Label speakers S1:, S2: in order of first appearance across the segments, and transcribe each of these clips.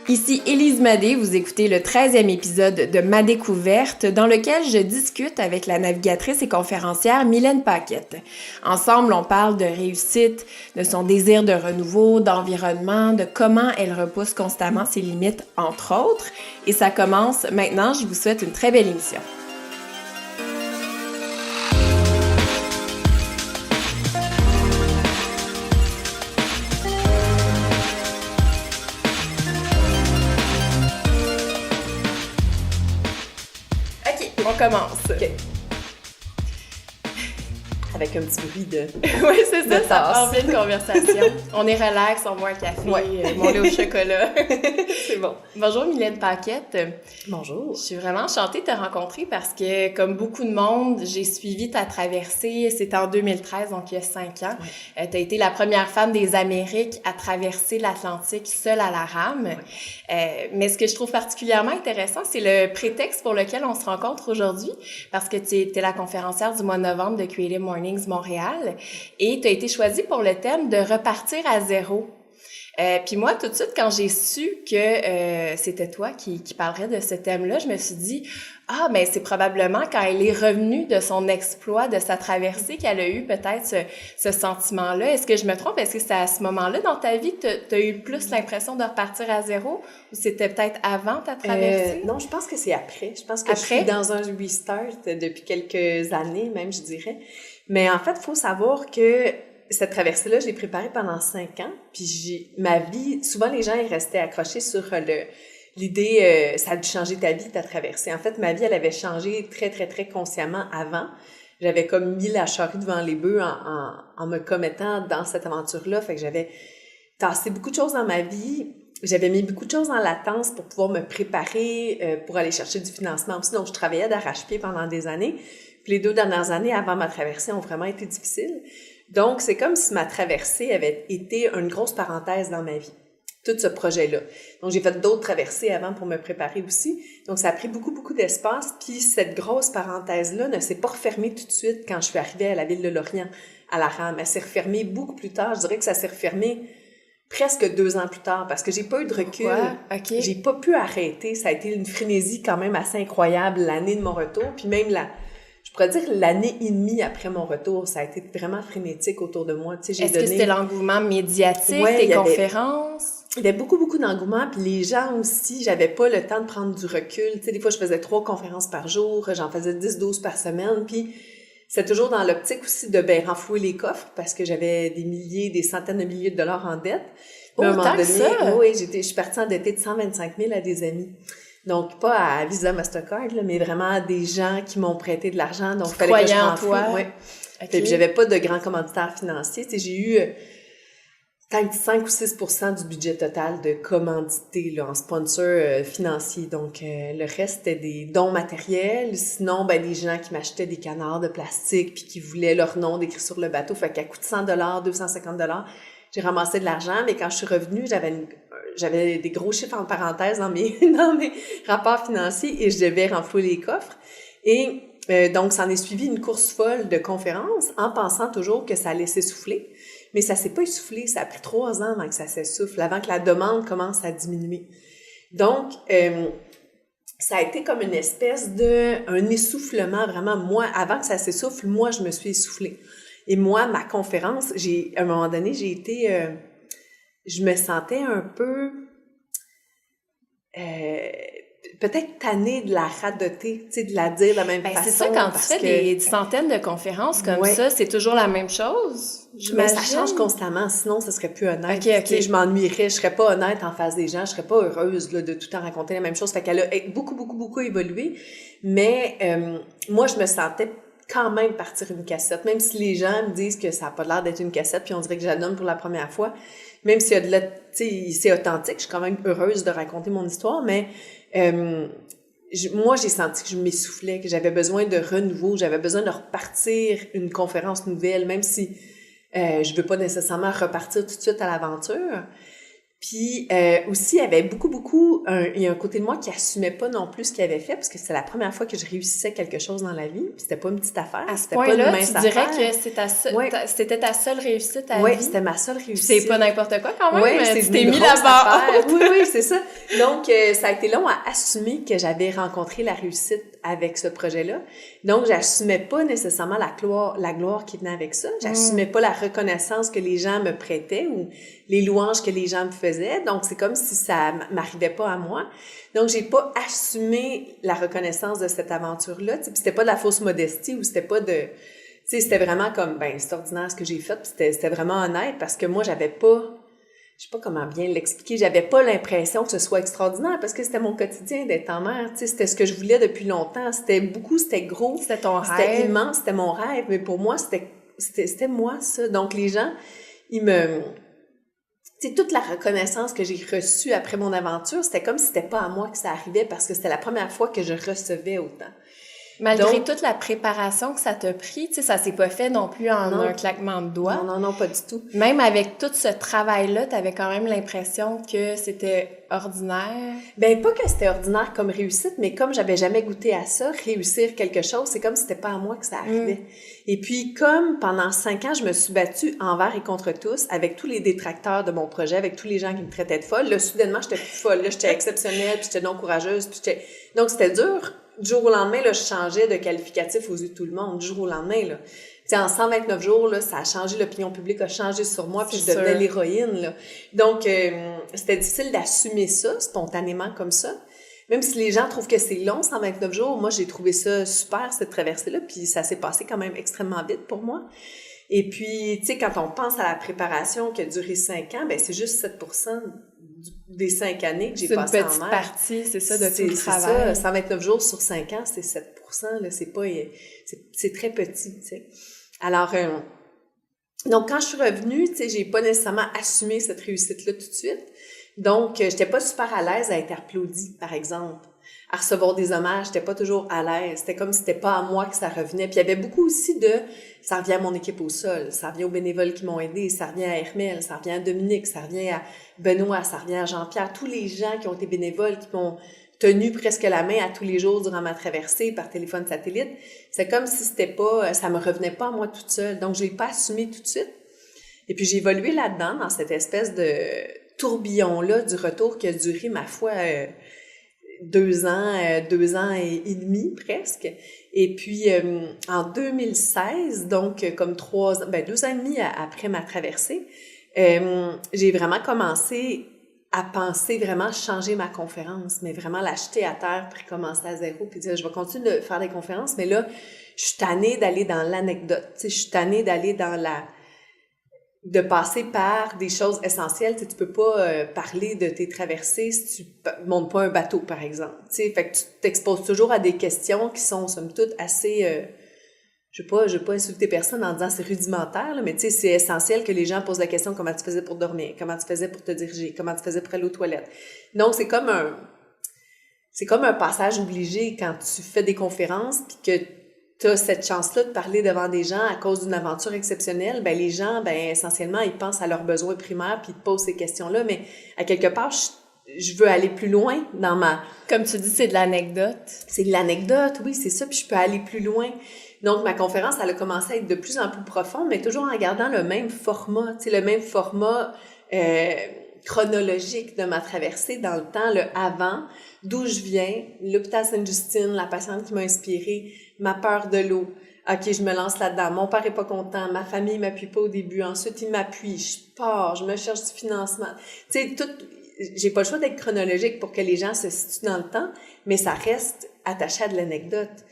S1: Ici Élise Madé, vous écoutez le 13e épisode de Ma Découverte, dans lequel je discute avec la navigatrice et conférencière Mylène Paquette. Ensemble, on parle de réussite, de son désir de renouveau, d'environnement, de comment elle repousse constamment ses limites, entre autres. Et ça commence maintenant, je vous souhaite une très belle émission. On commence.
S2: OK. Avec un petit bruit de
S1: Oui, c'est ça,
S2: de
S1: ça part
S2: tasse.
S1: bien de conversation. On est relax, on boit un café, mon lait au chocolat.
S2: C'est bon.
S1: Bonjour Mylène Paquette.
S2: Bonjour.
S1: Je suis vraiment enchantée de te rencontrer parce que, comme beaucoup de monde, j'ai suivi ta traversée. C'était en 2013, donc il y a 5 ans.
S2: Ouais.
S1: Tu as été la première femme des Amériques à traverser l'Atlantique seule à la rame.
S2: Ouais.
S1: Mais ce que je trouve particulièrement intéressant, c'est le prétexte pour lequel on se rencontre aujourd'hui, parce que tu es la conférencière du mois de novembre de Creative Mornings Montréal et tu as été choisie pour le thème de repartir à zéro. Puis moi, tout de suite, quand j'ai su que c'était toi qui parlerais de ce thème-là, je me suis dit, mais c'est probablement quand elle est revenue de son exploit, de sa traversée, qu'elle a eu peut-être ce sentiment-là. Est-ce que je me trompe? Est-ce que c'est à ce moment-là dans ta vie que tu as eu plus l'impression de repartir à zéro? Ou c'était peut-être avant ta traversée?
S2: Non, je pense que c'est après. Je pense que
S1: Après?
S2: je suis dans un restart depuis quelques années, même, je dirais. Mais en fait, il faut savoir que cette traversée-là, je l'ai préparée pendant 5 ans. Puis ma vie, souvent les gens, ils restaient accrochés sur l'idée, ça a dû changer ta vie, ta traversée. En fait, ma vie, elle avait changé très, très, très consciemment avant. J'avais comme mis la charrue devant les bœufs en me commettant dans cette aventure-là. Fait que j'avais tassé beaucoup de choses dans ma vie. J'avais mis beaucoup de choses en latence pour pouvoir me préparer pour aller chercher du financement aussi. Donc, je travaillais d'arrache-pied pendant des années. Puis les 2 dernières années avant ma traversée ont vraiment été difficiles. Donc, c'est comme si ma traversée avait été une grosse parenthèse dans ma vie, tout ce projet-là. Donc, j'ai fait d'autres traversées avant pour me préparer aussi. Donc, ça a pris beaucoup, beaucoup d'espace. Puis, cette grosse parenthèse-là ne s'est pas refermée tout de suite quand je suis arrivée à la ville de Lorient, à la rame. Elle s'est refermée beaucoup plus tard. Je dirais que ça s'est refermé presque 2 ans plus tard parce que j'ai pas eu de recul.
S1: Pourquoi? OK.
S2: J'ai pas pu arrêter. Ça a été une frénésie quand même assez incroyable l'année de mon retour. Puis même je pourrais dire l'année et demie après mon retour, ça a été vraiment frénétique autour de moi. Tu sais,
S1: Est-ce que c'était l'engouement médiatique, tes conférences?
S2: Il y avait beaucoup, beaucoup d'engouement, puis les gens aussi, j'avais pas le temps de prendre du recul. Tu sais, des fois, je faisais 3 conférences par jour, j'en faisais 10-12 par semaine, puis c'est toujours dans l'optique aussi de renflouer les coffres, parce que j'avais des centaines de milliers de dollars en dette.
S1: Puis, à un moment donné, ça?
S2: Oui, je suis partie endettée de 125 000 à des amis. Donc, pas à Visa, Mastercard, là, mais vraiment des gens qui m'ont prêté de l'argent. Donc, il fallait que je renfloue. Ouais.
S1: Okay.
S2: Puis, j'avais pas de grands commanditaires financiers. Tu sais, j'ai eu 5 ou 6% du budget total de commandité là, en sponsor financier. Donc, le reste, c'était des dons matériels. Sinon, des gens qui m'achetaient des canards de plastique puis qui voulaient leur nom décrit sur le bateau. Fait qu'à coût de $100, $250, j'ai ramassé de l'argent. Mais quand je suis revenue, j'avais des gros chiffres en parenthèse dans mes rapports financiers et je devais renflouer les coffres. Et donc, ça en est suivi une course folle de conférences en pensant toujours que ça allait s'essouffler. Mais ça s'est pas essoufflé. Ça a pris 3 ans avant que ça s'essouffle, avant que la demande commence à diminuer. Donc, ça a été comme une espèce un essoufflement vraiment. Moi, avant que ça s'essouffle, moi, je me suis essoufflée. Et moi, ma conférence, à un moment donné, je me sentais un peu peut-être tannée de la radoter, tu sais, de la dire de la même façon.
S1: C'est ça, quand tu fais des centaines de conférences comme ça, c'est toujours la même chose?
S2: Mais ça change constamment, sinon ça serait plus honnête.
S1: Okay.
S2: Tu sais, je m'ennuierais, je serais pas honnête en face des gens, je serais pas heureuse là, de tout le temps raconter la même chose. Fait qu'elle a beaucoup, beaucoup, beaucoup évolué. Mais moi, je me sentais quand même partir une cassette, même si les gens me disent que ça a pas l'air d'être une cassette, puis on dirait que je la donne pour la première fois. Même s'il y a tu sais, c'est authentique, je suis quand même heureuse de raconter mon histoire, mais moi, j'ai senti que je m'essoufflais, que j'avais besoin de renouveau, j'avais besoin de repartir une conférence nouvelle, même si je veux pas nécessairement repartir tout de suite à l'aventure. Puis aussi, il y avait il y a un côté de moi qui assumait pas non plus ce qu'il avait fait, parce que c'était la première fois que je réussissais quelque chose dans la vie, puis c'était pas une petite affaire,
S1: à ce
S2: c'était pas une mince
S1: tu dirais
S2: affaire.
S1: que c'était ta seule réussite à
S2: Oui,
S1: vie?
S2: c'était ma seule réussite.
S1: C'est pas n'importe quoi quand même,
S2: ouais,
S1: tu t'es mis là-bas.
S2: Oui, c'est ça. Donc, ça a été long à assumer que j'avais rencontré la réussite avec ce projet-là. Donc, j'assumais pas nécessairement la gloire qui venait avec ça. J'assumais pas la reconnaissance que les gens me prêtaient ou les louanges que les gens me faisaient. Donc, c'est comme si ça m'arrivait pas à moi. Donc, j'ai pas assumé la reconnaissance de cette aventure-là. Puis c'était pas de la fausse modestie ou c'était pas de... Tu sais, c'était vraiment comme, ben, c'est ordinaire ce que j'ai fait. Puis c'était vraiment honnête parce que moi, j'avais pas... Je sais pas comment bien l'expliquer. J'avais pas l'impression que ce soit extraordinaire parce que c'était mon quotidien d'être en mer. Tu sais, c'était ce que je voulais depuis longtemps. C'était gros.
S1: C'était ton rêve.
S2: C'était immense. C'était mon rêve. Mais pour moi, c'était moi, ça. Donc, les gens, tu sais, toute la reconnaissance que j'ai reçue après mon aventure, c'était comme si c'était pas à moi que ça arrivait parce que c'était la première fois que je recevais autant.
S1: Malgré toute la préparation que ça t'a pris, tu sais, ça s'est pas fait non plus en un claquement de doigts.
S2: Non, pas du tout.
S1: Même avec tout ce travail-là, t'avais quand même l'impression que c'était ordinaire.
S2: Ben, pas que c'était ordinaire comme réussite, mais comme j'avais jamais goûté à ça, réussir quelque chose, c'est comme si c'était pas à moi que ça arrivait. Et puis, comme pendant 5 ans, je me suis battue envers et contre tous, avec tous les détracteurs de mon projet, avec tous les gens qui me traitaient de folle, là, soudainement, j'étais plus folle, là, j'étais exceptionnelle, puis j'étais non courageuse, donc c'était dur. Du jour au lendemain, là, je changeais de qualificatif aux yeux de tout le monde. Du jour au lendemain, là. Tu sais, en 129 jours, là, ça a changé, l'opinion publique a changé sur moi, puis je devenais l'héroïne, là. Donc, c'était difficile d'assumer ça, spontanément, comme ça. Même si les gens trouvent que c'est long, 129 jours, moi, j'ai trouvé ça super, cette traversée-là, puis ça s'est passé quand même extrêmement vite pour moi. Et puis, tu sais, quand on pense à la préparation qui a duré 5 ans, ben c'est juste 7% des 5 années que j'ai passé en mer.
S1: C'est une petite partie, c'est ça, de tout le travail.
S2: C'est ça, 129 jours sur 5 ans, c'est 7%, là, c'est très petit, tu sais. Alors, donc quand je suis revenue, tu sais, j'ai pas nécessairement assumé cette réussite-là tout de suite. Donc, j'étais pas super à l'aise à être applaudie, par exemple. À recevoir des hommages, j'étais pas toujours à l'aise. C'était comme si c'était pas à moi que ça revenait. Puis il y avait beaucoup aussi ça revient à mon équipe au sol, ça revient aux bénévoles qui m'ont aidé, ça revient à Hermel, ça revient à Dominique, ça revient à Benoît, ça revient à Jean-Pierre, tous les gens qui ont été bénévoles, qui m'ont tenu presque la main à tous les jours durant ma traversée par téléphone satellite. C'est comme si ça me revenait pas à moi toute seule. Donc, je l'ai pas assumé tout de suite. Et puis, j'ai évolué là-dedans, dans cette espèce de tourbillon-là du retour qui a duré, ma foi, 2 ans et demi presque. Et puis, en 2016, donc comme 2 ans et demi après ma traversée, j'ai vraiment commencé à penser vraiment changer ma conférence, mais vraiment l'acheter à terre puis recommencer à zéro puis dire je vais continuer de faire des conférences, mais là, je suis tannée d'aller dans l'anecdote, tu sais, je suis tannée d'aller dans de passer par des choses essentielles. Tu sais, tu peux pas parler de tes traversées si tu montes pas un bateau, par exemple. Tu sais, fait que tu t'exposes toujours à des questions qui sont, somme toute, assez... je veux pas insulter personne en disant c'est rudimentaire, là, mais tu sais, c'est essentiel que les gens posent la question comment tu faisais pour dormir, comment tu faisais pour te diriger, comment tu faisais pour aller aux toilettes. Donc, c'est comme un passage obligé quand tu fais des conférences puis que tu as cette chance-là de parler devant des gens à cause d'une aventure exceptionnelle, ben les gens, essentiellement, ils pensent à leurs besoins primaires puis ils te posent ces questions-là, mais à quelque part, je veux aller plus loin dans
S1: Comme tu dis, c'est de l'anecdote.
S2: C'est de l'anecdote, oui, c'est ça, puis je peux aller plus loin. Donc, ma conférence, elle a commencé à être de plus en plus profonde, mais toujours en gardant le même format, tu sais, le même format chronologique de ma traversée dans le temps, le avant, d'où je viens, l'hôpital Sainte-Justine, la patiente qui m'a inspirée, ma peur de l'eau. OK, je me lance là-dedans. Mon père est pas content, ma famille m'appuie pas au début, ensuite il m'appuie, je pars, je me cherche du financement. Tu sais, j'ai pas le choix d'être chronologique pour que les gens se situent dans le temps, mais ça reste attaché à de l'anecdote.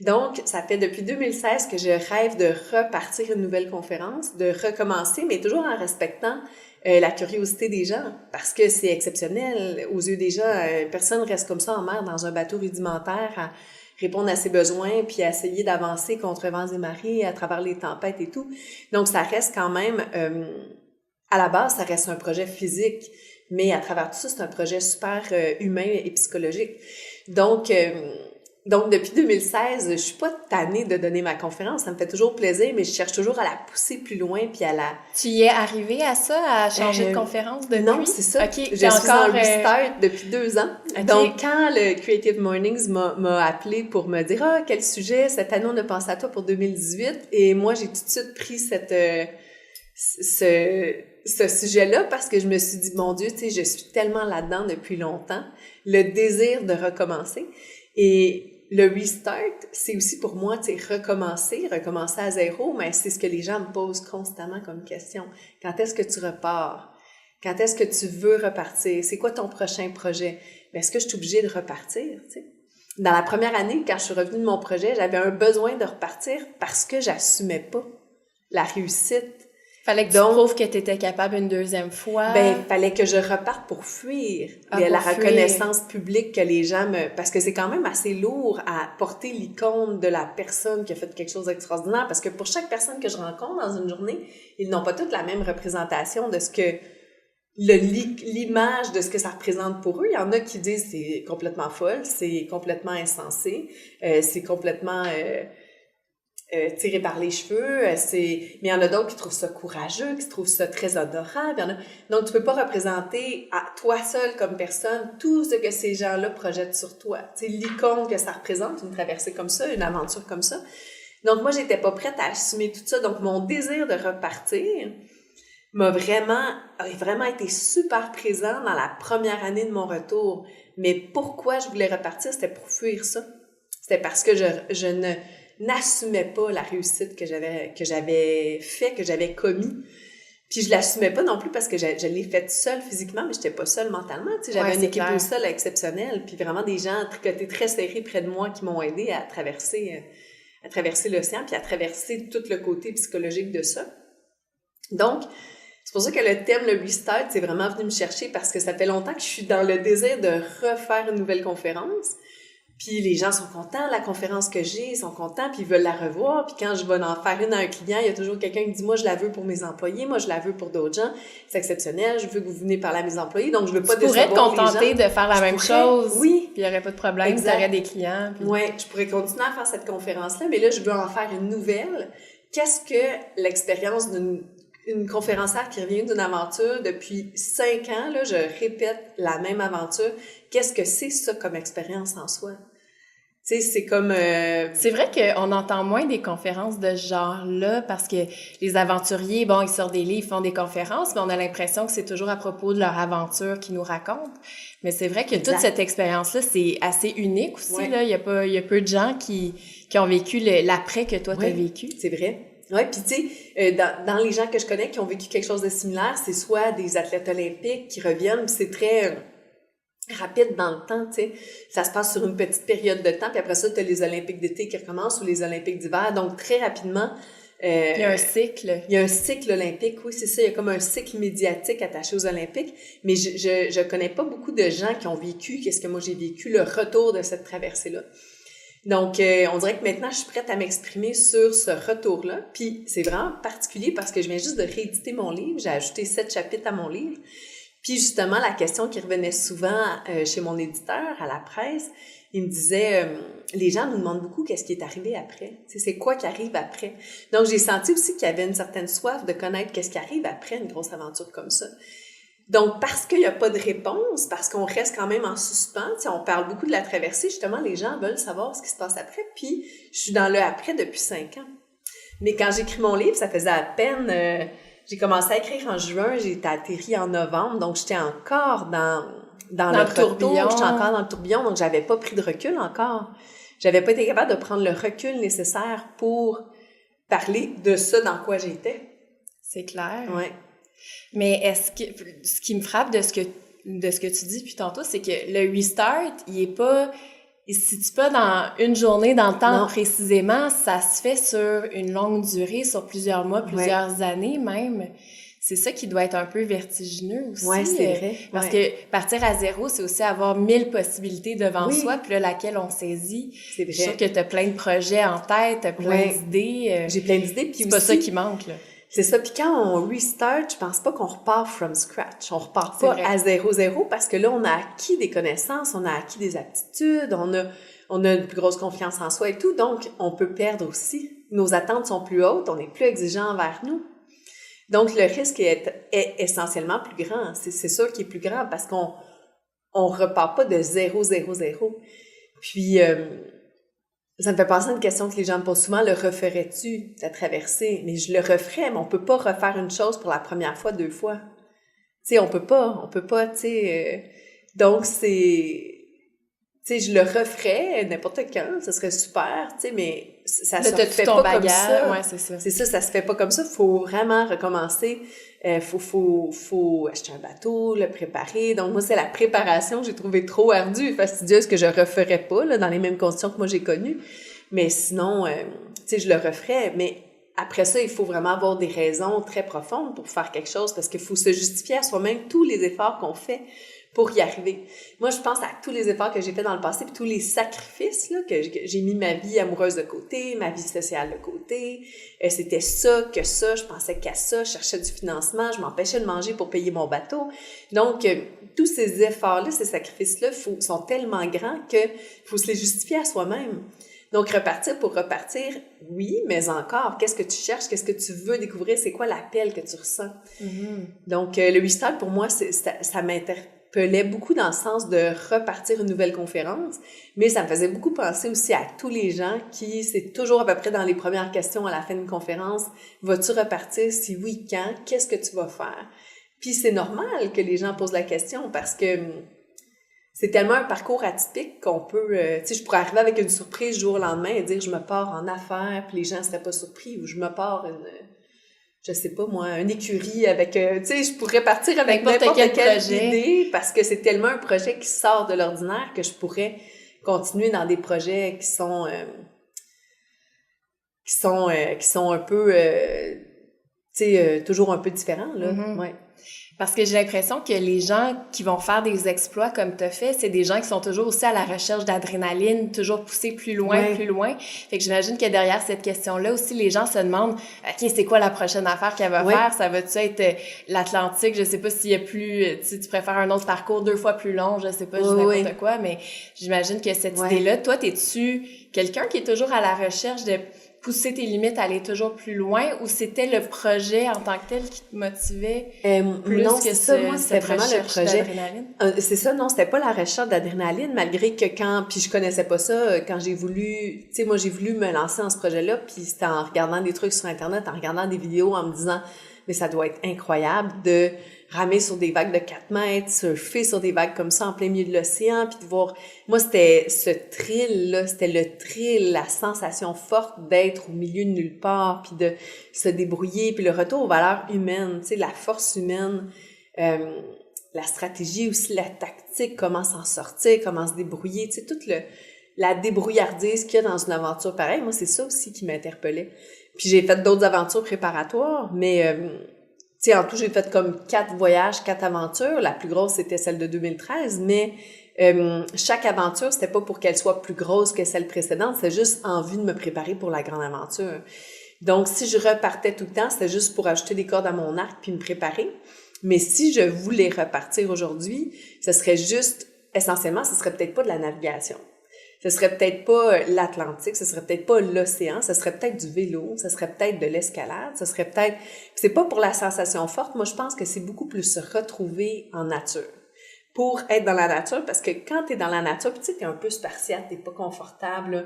S2: Donc, ça fait depuis 2016 que je rêve de repartir une nouvelle conférence, de recommencer, mais toujours en respectant la curiosité des gens, parce que c'est exceptionnel aux yeux des gens. Personne reste comme ça en mer dans un bateau rudimentaire à répondre à ses besoins, puis à essayer d'avancer contre vents et marées à travers les tempêtes et tout. Donc, ça reste quand même, à la base, ça reste un projet physique, mais à travers tout ça, c'est un projet super humain et psychologique. Donc, Donc, depuis 2016, je suis pas tannée de donner ma conférence. Ça me fait toujours plaisir, mais je cherche toujours à la pousser plus loin, puis à la...
S1: Tu y es arrivé à ça, à changer de conférence depuis?
S2: Non, c'est ça.
S1: Okay,
S2: je suis en restart depuis 2 ans.
S1: Okay.
S2: Donc, quand le Creative Mornings m'a appelé pour me dire « Ah, quel sujet, cette année, on a pensé à toi pour 2018. » Et moi, j'ai tout de suite pris ce sujet-là parce que je me suis dit « Mon Dieu, tu sais, je suis tellement là-dedans depuis longtemps. » Le désir de recommencer. Et le restart, c'est aussi pour moi, tu sais, recommencer à zéro, mais c'est ce que les gens me posent constamment comme question. Quand est-ce que tu repars? Quand est-ce que tu veux repartir? C'est quoi ton prochain projet? Mais est-ce que je suis obligée de repartir, tu sais? Dans la première année, quand je suis revenue de mon projet, j'avais un besoin de repartir parce que j'assumais pas la réussite.
S1: Fallait que tu prouves que tu étais capable une deuxième fois.
S2: Ben, fallait que je reparte pour fuir la reconnaissance publique que les gens me... Parce que c'est quand même assez lourd à porter l'icône de la personne qui a fait quelque chose d'extraordinaire. Parce que pour chaque personne que je rencontre dans une journée, ils n'ont pas toutes la même représentation de ce que... l'image de ce que ça représente pour eux. Il y en a qui disent c'est complètement folle, c'est complètement insensé, c'est complètement... tiré par les cheveux, mais il y en a d'autres qui trouvent ça courageux, qui trouvent ça très adorable. Donc, tu peux pas représenter à toi seul comme personne tout ce que ces gens-là projettent sur toi. Tu sais, l'icône que ça représente, une traversée comme ça, une aventure comme ça. Donc, moi, j'étais pas prête à assumer tout ça. Donc, mon désir de repartir a vraiment été super présent dans la première année de mon retour. Mais pourquoi je voulais repartir? C'était pour fuir ça. C'était parce que je n'assumais pas la réussite que j'avais commis. Puis je l'assumais pas non plus parce que je l'ai faite seule physiquement, mais j'étais pas seule mentalement. Tu sais, j'avais une équipe au sol exceptionnelle, puis vraiment des gens tricotés très serrés près de moi qui m'ont aidé à traverser l'océan, puis à traverser tout le côté psychologique de ça. Donc, c'est pour ça que le thème, le restart, c'est vraiment venu me chercher parce que ça fait longtemps que je suis dans le désir de refaire une nouvelle conférence. Puis les gens sont contents, la conférence que j'ai, ils sont contents, puis ils veulent la revoir. Puis quand je vais en faire une à un client, il y a toujours quelqu'un qui dit « Moi, je la veux pour mes employés, moi, je la veux pour d'autres gens. C'est exceptionnel, je veux que vous venez parler à mes employés, donc je veux pas décevoir les gens. »
S1: Tu pourrais te contenter de faire la même chose.
S2: Oui.
S1: Puis il n'y aurait pas de problème, tu aurais des clients. Puis...
S2: Oui, je pourrais continuer à faire cette conférence-là, mais là, je veux en faire une nouvelle. Qu'est-ce que l'expérience d'une conférencière qui revient d'une aventure depuis 5 ans, là, je répète la même aventure. Qu'est-ce que c'est ça comme expérience en soi? Tu sais, c'est comme...
S1: C'est vrai qu'on entend moins des conférences de ce genre-là parce que les aventuriers, bon, ils sortent des livres, font des conférences, mais on a l'impression que c'est toujours à propos de leur aventure qu'ils nous racontent. Mais c'est vrai que toute cette expérience-là, c'est assez unique aussi, là. Il y a peu de gens qui ont vécu l'après que toi, t'as vécu.
S2: C'est vrai. Oui, puis tu sais, dans les gens que je connais qui ont vécu quelque chose de similaire, c'est soit des athlètes olympiques qui reviennent, puis c'est très rapide dans le temps, tu sais. Ça se passe sur une petite période de temps, puis après ça, tu as les Olympiques d'été qui recommencent ou les Olympiques d'hiver. Donc, très rapidement...
S1: il y a un cycle.
S2: Il y a un cycle olympique, oui, c'est ça. Il y a comme un cycle médiatique attaché aux Olympiques. Mais je connais pas beaucoup de gens qui ont vécu, qu'est-ce que moi j'ai vécu, le retour de cette traversée-là. Donc, on dirait que maintenant, je suis prête à m'exprimer sur ce retour-là. Puis, c'est vraiment particulier parce que je viens juste de rééditer mon livre. J'ai ajouté 7 chapitres à mon livre. Puis, justement, la question qui revenait souvent chez mon éditeur, à la presse, il me disait, les gens nous demandent beaucoup qu'est-ce qui est arrivé après. Tu sais, c'est quoi qui arrive après? Donc, j'ai senti aussi qu'il y avait une certaine soif de connaître qu'est-ce qui arrive après une grosse aventure comme ça. Donc, parce qu'il n'y a pas de réponse, parce qu'on reste quand même en suspens, tu sais, on parle beaucoup de la traversée, justement, les gens veulent savoir ce qui se passe après, puis je suis dans le après depuis 5 ans. Mais quand j'écris mon livre, ça faisait à peine... j'ai commencé à écrire en juin, j'ai été atterrie en novembre, donc j'étais encore dans le tourbillon. J'étais encore dans le tourbillon, donc j'avais pas pris de recul encore. J'avais pas été capable de prendre le recul nécessaire pour parler de ça dans quoi j'étais.
S1: C'est clair.
S2: Ouais.
S1: Mais ce qui me frappe de ce que tu dis depuis tantôt, c'est que le restart, il se situe pas dans une journée, dans le temps précisément, ça se fait sur une longue durée, sur plusieurs mois, plusieurs années même. C'est ça qui doit être un peu vertigineux aussi.
S2: Oui, c'est vrai.
S1: Parce que partir à zéro, c'est aussi avoir 1000 possibilités devant soi, puis là, laquelle on saisit. C'est vrai. Je suis sûre que t'as plein de projets en tête, t'as plein d'idées.
S2: J'ai plein d'idées, puis
S1: c'est pas ça qui manque, là.
S2: C'est ça. Puis quand on restart, je pense pas qu'on repart from scratch. On repart pas à 0 parce que là, on a acquis des connaissances, on a acquis des aptitudes, on a une plus grosse confiance en soi et tout, donc on peut perdre aussi. Nos attentes sont plus hautes, on est plus exigeant envers nous. Donc, le risque est essentiellement plus grand. C'est sûr qu'il est plus grand parce qu'on repart pas de 0, 0, 0. Puis, ça me fait penser à une question que les gens me posent souvent, le referais-tu, ta traversée? Mais je le referais, mais on peut pas refaire une chose pour la première fois 2 fois. Tu sais, on peut pas, tu sais. Donc, tu sais, je le referais n'importe quand, ça serait super, tu sais, mais ça se fait pas comme ça.
S1: Ouais, c'est ça.
S2: C'est ça se fait pas comme ça. Faut vraiment recommencer. Faut acheter un bateau, le préparer. Donc, moi, c'est la préparation que j'ai trouvé trop ardue et fastidieuse que je referais pas, là, dans les mêmes conditions que moi j'ai connues. Mais sinon, tu sais, je le referais. Mais après ça, il faut vraiment avoir des raisons très profondes pour faire quelque chose parce qu'il faut se justifier à soi-même tous les efforts qu'on fait pour y arriver. Moi, je pense à tous les efforts que j'ai faits dans le passé, puis tous les sacrifices, là, que j'ai mis ma vie amoureuse de côté, ma vie sociale de côté. C'était ça, que ça, je pensais qu'à ça, je cherchais du financement, je m'empêchais de manger pour payer mon bateau. Donc, tous ces efforts-là, ces sacrifices-là sont tellement grands qu'il faut se les justifier à soi-même. Donc, repartir pour repartir, oui, mais encore, qu'est-ce que tu cherches? Qu'est-ce que tu veux découvrir? C'est quoi l'appel que tu ressens? Donc, le Restart, pour moi, ça m'interpellait beaucoup dans le sens de repartir une nouvelle conférence, mais ça me faisait beaucoup penser aussi à tous les gens qui, c'est toujours à peu près dans les premières questions à la fin d'une conférence, vas-tu repartir? Si oui, quand? Qu'est-ce que tu vas faire? Puis c'est normal que les gens posent la question parce que c'est tellement un parcours atypique qu'on peut... tu sais, je pourrais arriver avec une surprise du jour au lendemain et dire « je me pars en affaires », puis les gens seraient pas surpris, ou « je me pars je sais pas moi, une écurie avec... tu sais, je pourrais partir avec n'importe quelle idée parce que c'est tellement un projet qui sort de l'ordinaire que je pourrais continuer dans des projets qui sont un peu... tu sais, toujours un peu différents, là. Ouais.
S1: Parce que j'ai l'impression que les gens qui vont faire des exploits comme tu as fait, c'est des gens qui sont toujours aussi à la recherche d'adrénaline, toujours poussés plus loin, plus loin. Fait que j'imagine que derrière cette question-là aussi, les gens se demandent, OK, c'est quoi la prochaine affaire qu'elle va faire? Ça va-tu être l'Atlantique? Je sais pas s'il y a plus, tu préfères un autre parcours 2 fois plus long, je sais pas, je dis n'importe quoi, mais j'imagine que cette idée-là, toi, t'es-tu quelqu'un qui est toujours à la recherche de pousser tes limites, aller toujours plus loin, ou c'était le projet en tant que tel qui te motivait plus
S2: non,
S1: que
S2: ça, moi, c'était vraiment le projet. C'est ça, non, c'était pas la recherche d'adrénaline, malgré que puis je connaissais pas ça, quand j'ai voulu, tu sais, moi, j'ai voulu me lancer dans ce projet-là, puis c'était en regardant des trucs sur Internet, en regardant des vidéos, en me disant, mais ça doit être incroyable de ramer sur des vagues de 4 mètres, surfer sur des vagues comme ça en plein milieu de l'océan, puis de voir... Moi, c'était ce thrill-là, c'était le thrill, la sensation forte d'être au milieu de nulle part, puis de se débrouiller, puis le retour aux valeurs humaines, tu sais, la force humaine, la stratégie aussi, la tactique, comment s'en sortir, comment se débrouiller, tu sais, toute la débrouillardise qu'il y a dans une aventure pareille. Moi, c'est ça aussi qui m'interpellait. Puis j'ai fait d'autres aventures préparatoires, mais... tu sais, en tout, j'ai fait comme 4 voyages, 4 aventures. La plus grosse, c'était celle de 2013, mais chaque aventure, c'était pas pour qu'elle soit plus grosse que celle précédente, c'est juste en vue de me préparer pour la grande aventure. Donc, si je repartais tout le temps, c'était juste pour ajouter des cordes à mon arc puis me préparer. Mais si je voulais repartir aujourd'hui, ce serait juste, essentiellement, ce serait peut-être pas de la navigation. Ce serait peut-être pas l'Atlantique, ce serait peut-être pas l'océan, ce serait peut-être du vélo, ce serait peut-être de l'escalade, ce serait peut-être... C'est pas pour la sensation forte, moi je pense que c'est beaucoup plus se retrouver en nature. Pour être dans la nature, parce que quand t'es dans la nature, tu sais, t'es un peu spartiate, t'es pas confortable, là,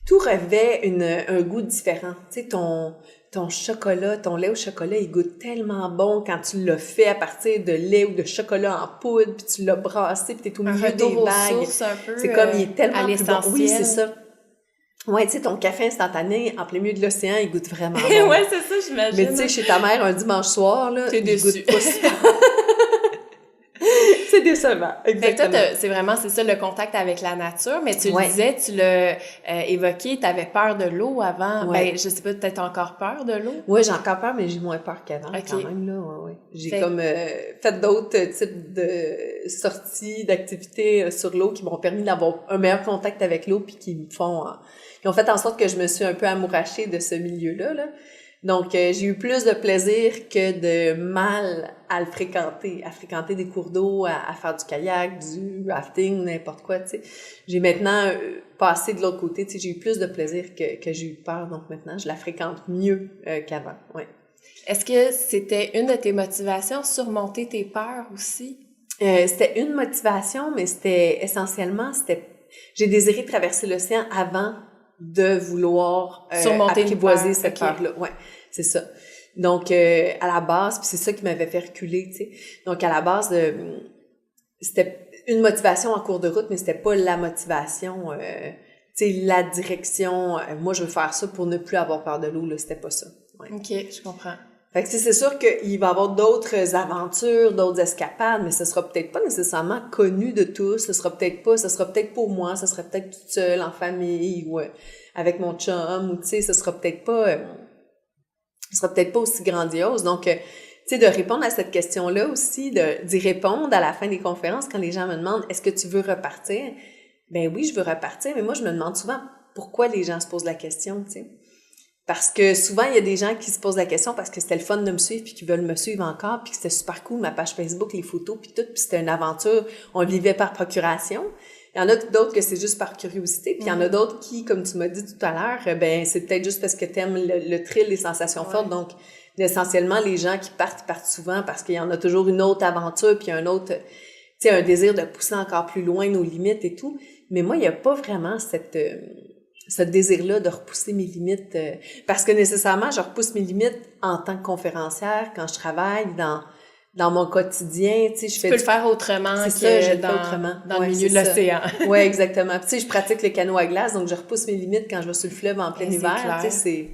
S2: tout revêt un goût différent. Tu sais, ton chocolat, ton lait au chocolat, il goûte tellement bon quand tu l'as fait à partir de lait ou de chocolat en poudre, puis tu l'as brassé, puis t'es au milieu des vagues. C'est comme, il est tellement plus bon. Oui, c'est ça. Ouais, tu sais, ton café instantané en plein milieu de l'océan, il goûte vraiment bon.
S1: Ouais, c'est ça, j'imagine.
S2: Mais tu sais, chez ta mère, un dimanche soir, là, il goûte pas super. C'est décevant, exactement.
S1: Toi, c'est ça, le contact avec la nature, mais tu le disais, tu l'as évoqué, t'avais peur de l'eau avant. Ben, je sais pas, peut-être encore peur de l'eau?
S2: Oui, j'ai encore peur, mais j'ai moins peur qu'avant, quand même, là, J'ai fait d'autres types de sorties, d'activités sur l'eau qui m'ont permis d'avoir un meilleur contact avec l'eau, puis qui ont fait en sorte que je me suis un peu amourachée de ce milieu-là, là. Donc, j'ai eu plus de plaisir que de mal à fréquenter des cours d'eau, à faire du kayak, du rafting, n'importe quoi, tu sais. J'ai maintenant passé de l'autre côté, tu sais, j'ai eu plus de plaisir que j'ai eu peur. Donc, maintenant, je la fréquente mieux qu'avant, ouais.
S1: Est-ce que c'était une de tes motivations, surmonter tes peurs aussi?
S2: C'était une motivation, mais j'ai désiré traverser l'océan avant de vouloir
S1: surmonter
S2: apprivoiser
S1: une peur.
S2: cette peur-là. Ouais, c'est ça. Donc, à la base, puis c'est ça qui m'avait fait reculer, tu sais. Donc, à la base, c'était une motivation en cours de route, mais c'était pas la motivation, tu sais, la direction. Moi, je veux faire ça pour ne plus avoir peur de l'eau, là, c'était pas ça. Ouais.
S1: OK, je comprends.
S2: Fait que c'est sûr qu'il va y avoir d'autres aventures, d'autres escapades, mais ce sera peut-être pas nécessairement connu de tous. Ce sera peut-être pour moi, ce sera peut-être toute seule, en famille, ou avec mon chum, ou tu sais, ce sera peut-être pas aussi grandiose. Donc, tu sais, de répondre à cette question-là aussi, d'y répondre à la fin des conférences quand les gens me demandent « Est-ce que tu veux repartir? » Ben oui, je veux repartir, mais moi, je me demande souvent pourquoi les gens se posent la question, tu sais. Parce que souvent, il y a des gens qui se posent la question parce que c'était le fun de me suivre puis qui veulent me suivre encore puis que c'était super cool, ma page Facebook, les photos puis tout, puis c'était une aventure, on le vivait par procuration. Il y en a d'autres que c'est juste par curiosité, puis il y en a d'autres qui, comme tu m'as dit tout à l'heure, ben c'est peut-être juste parce que t'aimes le thrill, les sensations fortes. Donc, essentiellement, les gens qui partent souvent parce qu'il y en a toujours une autre aventure puis un autre, tu sais, un désir de pousser encore plus loin nos limites et tout. Mais moi, il n'y a pas vraiment ce désir-là de repousser mes limites, parce que nécessairement, je repousse mes limites en tant que conférencière, quand je travaille, dans mon quotidien, tu sais, je fais...
S1: Tu peux le faire autrement dans le milieu de l'océan.
S2: Oui, exactement. Tu sais, je pratique le canot à glace, donc je repousse mes limites quand je vais sur le fleuve en plein hiver, tu sais, c'est...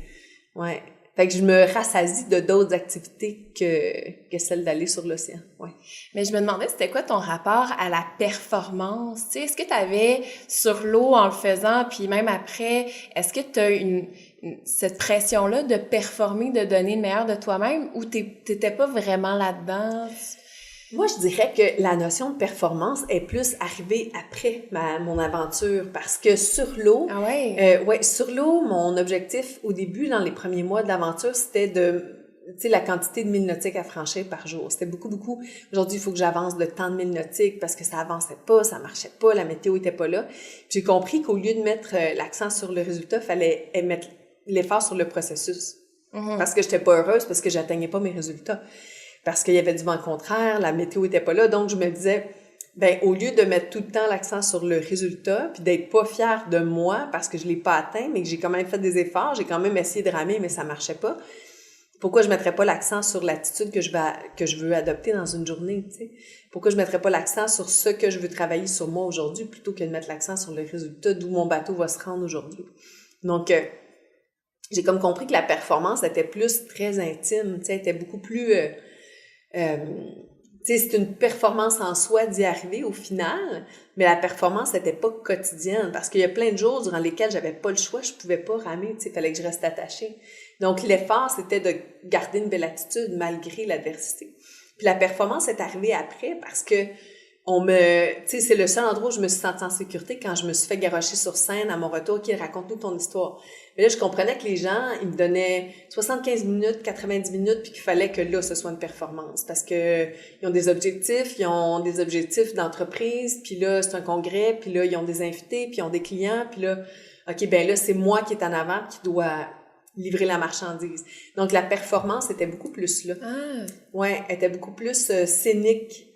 S2: Ouais. Fait que je me rassasie de d'autres activités que celle d'aller sur l'océan, ouais.
S1: Mais je me demandais, c'était quoi ton rapport à la performance? Tu sais, est-ce que tu avais sur l'eau en le faisant, puis même après, est-ce que tu as cette pression-là de performer, de donner le meilleur de toi-même, ou t'étais pas vraiment là-dedans?
S2: Moi, je dirais que la notion de performance est plus arrivée après mon aventure, parce que sur l'eau, sur l'eau, mon objectif au début, dans les premiers mois de l'aventure, c'était tu sais, la quantité de milles nautiques à franchir par jour. C'était beaucoup, beaucoup. Aujourd'hui, il faut que j'avance de tant de milles nautiques parce que ça avançait pas, ça marchait pas, la météo était pas là. Puis j'ai compris qu'au lieu de mettre l'accent sur le résultat, il fallait mettre l'effort sur le processus. Parce que j'étais pas heureuse, parce que j'atteignais pas mes résultats. Parce qu'il y avait du vent contraire, la météo était pas là. Donc, je me disais, ben au lieu de mettre tout le temps l'accent sur le résultat, puis d'être pas fière de moi parce que je l'ai pas atteint, mais que j'ai quand même fait des efforts, j'ai quand même essayé de ramer, mais ça marchait pas. Pourquoi je mettrais pas l'accent sur l'attitude que je veux adopter dans une journée, tu sais? Pourquoi je mettrais pas l'accent sur ce que je veux travailler sur moi aujourd'hui plutôt que de mettre l'accent sur le résultat d'où mon bateau va se rendre aujourd'hui? Donc, j'ai comme compris que la performance était plus très intime, tu sais, était beaucoup plus... tu sais, c'est une performance en soi d'y arriver au final, mais la performance n'était pas quotidienne parce qu'il y a plein de jours durant lesquels j'avais pas le choix, je pouvais pas ramer, tu sais, fallait que je reste attachée. Donc, l'effort, c'était de garder une belle attitude malgré l'adversité. Puis la performance est arrivée après parce que tu sais, c'est le seul endroit où je me suis sentie en sécurité quand je me suis fait garrocher sur scène à mon retour, qui raconte-nous ton histoire. Mais là, je comprenais que les gens, ils me donnaient 75 minutes, 90 minutes, puis qu'il fallait que là, ce soit une performance. Parce que ils ont des objectifs d'entreprise, puis là, c'est un congrès, puis là, ils ont des invités, puis ils ont des clients, puis là, OK, ben là, c'est moi qui est en avant qui dois livrer la marchandise. Donc, la performance était beaucoup plus là. Ouais, était beaucoup plus scénique.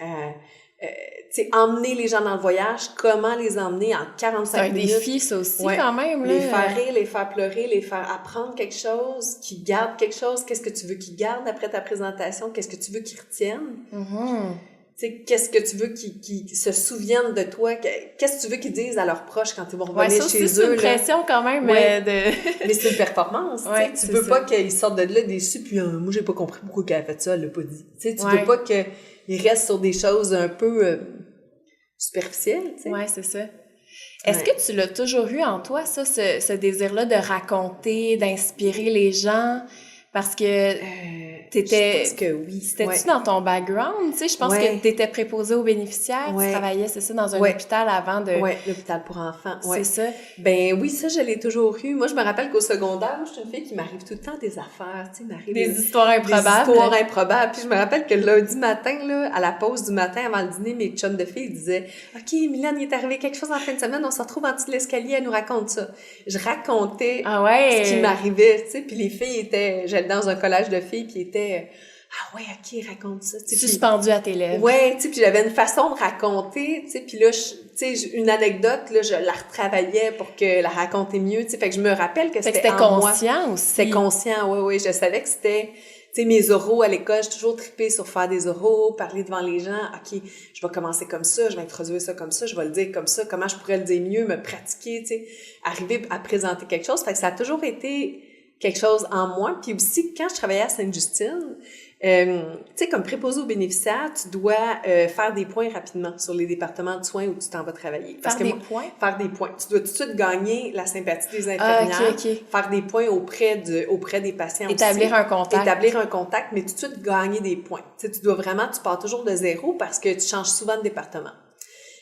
S2: Tu sais, emmener les gens dans le voyage, comment les emmener en 45 minutes.
S1: C'est un défi, ça aussi, quand même. Là.
S2: Les faire rire, les faire pleurer, les faire apprendre quelque chose, qu'ils gardent quelque chose. Qu'est-ce que tu veux qu'ils gardent après ta présentation? Qu'est-ce que tu veux qu'ils retiennent? Tu sais, qu'est-ce que tu veux qu'ils se souviennent de toi? Qu'est-ce que tu veux qu'ils disent à leurs proches quand ils vont revenir chez eux?
S1: C'est une pression quand même
S2: Mais c'est une performance. Tu veux pas qu'ils sortent de là déçus, puis moi, j'ai pas compris pourquoi elle a fait ça, elle l'a pas dit. Tu sais, tu veux pas qu'ils restent sur des choses un peu superficielles, tu sais.
S1: Ouais, c'est ça. Est-ce que tu l'as toujours eu en toi, ça, ce désir-là de raconter, d'inspirer les gens? Parce que
S2: Je pense que oui.
S1: C'était-tu dans ton background? Tu sais, je pense que t'étais préposée aux bénéficiaires, tu travaillais, c'est ça, dans un hôpital avant de...
S2: Oui, l'hôpital pour enfants,
S1: C'est ça.
S2: Ben oui, ça, je l'ai toujours eu. Moi, je me rappelle qu'au secondaire, moi, je suis une fille qui m'arrive tout le temps des affaires, tu sais, m'arrive
S1: des histoires improbables.
S2: Des histoires improbables. Puis je me rappelle que le lundi matin, là, à la pause du matin, avant le dîner, mes chums de filles disaient « OK, Mylène, il est arrivé quelque chose en fin de semaine, on se retrouve en dessous de l'escalier, elle nous raconte ça. » Je racontais ce qui m'arrivait, tu sais, puis les filles j'allais dans un collège de filles, puis étaient ah ouais, OK, raconte ça.
S1: Suspendu à tes lèvres.
S2: Ouais, tu sais, puis j'avais une façon de raconter, tu sais, puis là, tu sais, une anecdote, là, je la retravaillais pour que la raconter mieux, tu sais, fait que je me rappelle que c'était en moi.
S1: C'était conscient aussi.
S2: C'était conscient, oui, je savais que c'était, tu sais, mes oraux à l'école, j'ai toujours trippé sur faire des oraux, parler devant les gens, OK, je vais commencer comme ça, je vais introduire ça comme ça, je vais le dire comme ça, comment je pourrais le dire mieux, me pratiquer, tu sais, arriver à présenter quelque chose, fait que ça a toujours été quelque chose en moi, puis aussi, quand je travaillais à Sainte-Justine, tu sais, comme préposé aux bénéficiaires, tu dois faire des points rapidement sur les départements de soins où tu t'en vas travailler.
S1: Faire des points?
S2: Faire des points. Tu dois tout de suite gagner la sympathie des infirmières. Faire des points auprès des patients
S1: Établir un contact.
S2: Établir un contact, mais tout de suite gagner des points. Tu sais, tu pars toujours de zéro parce que tu changes souvent de département.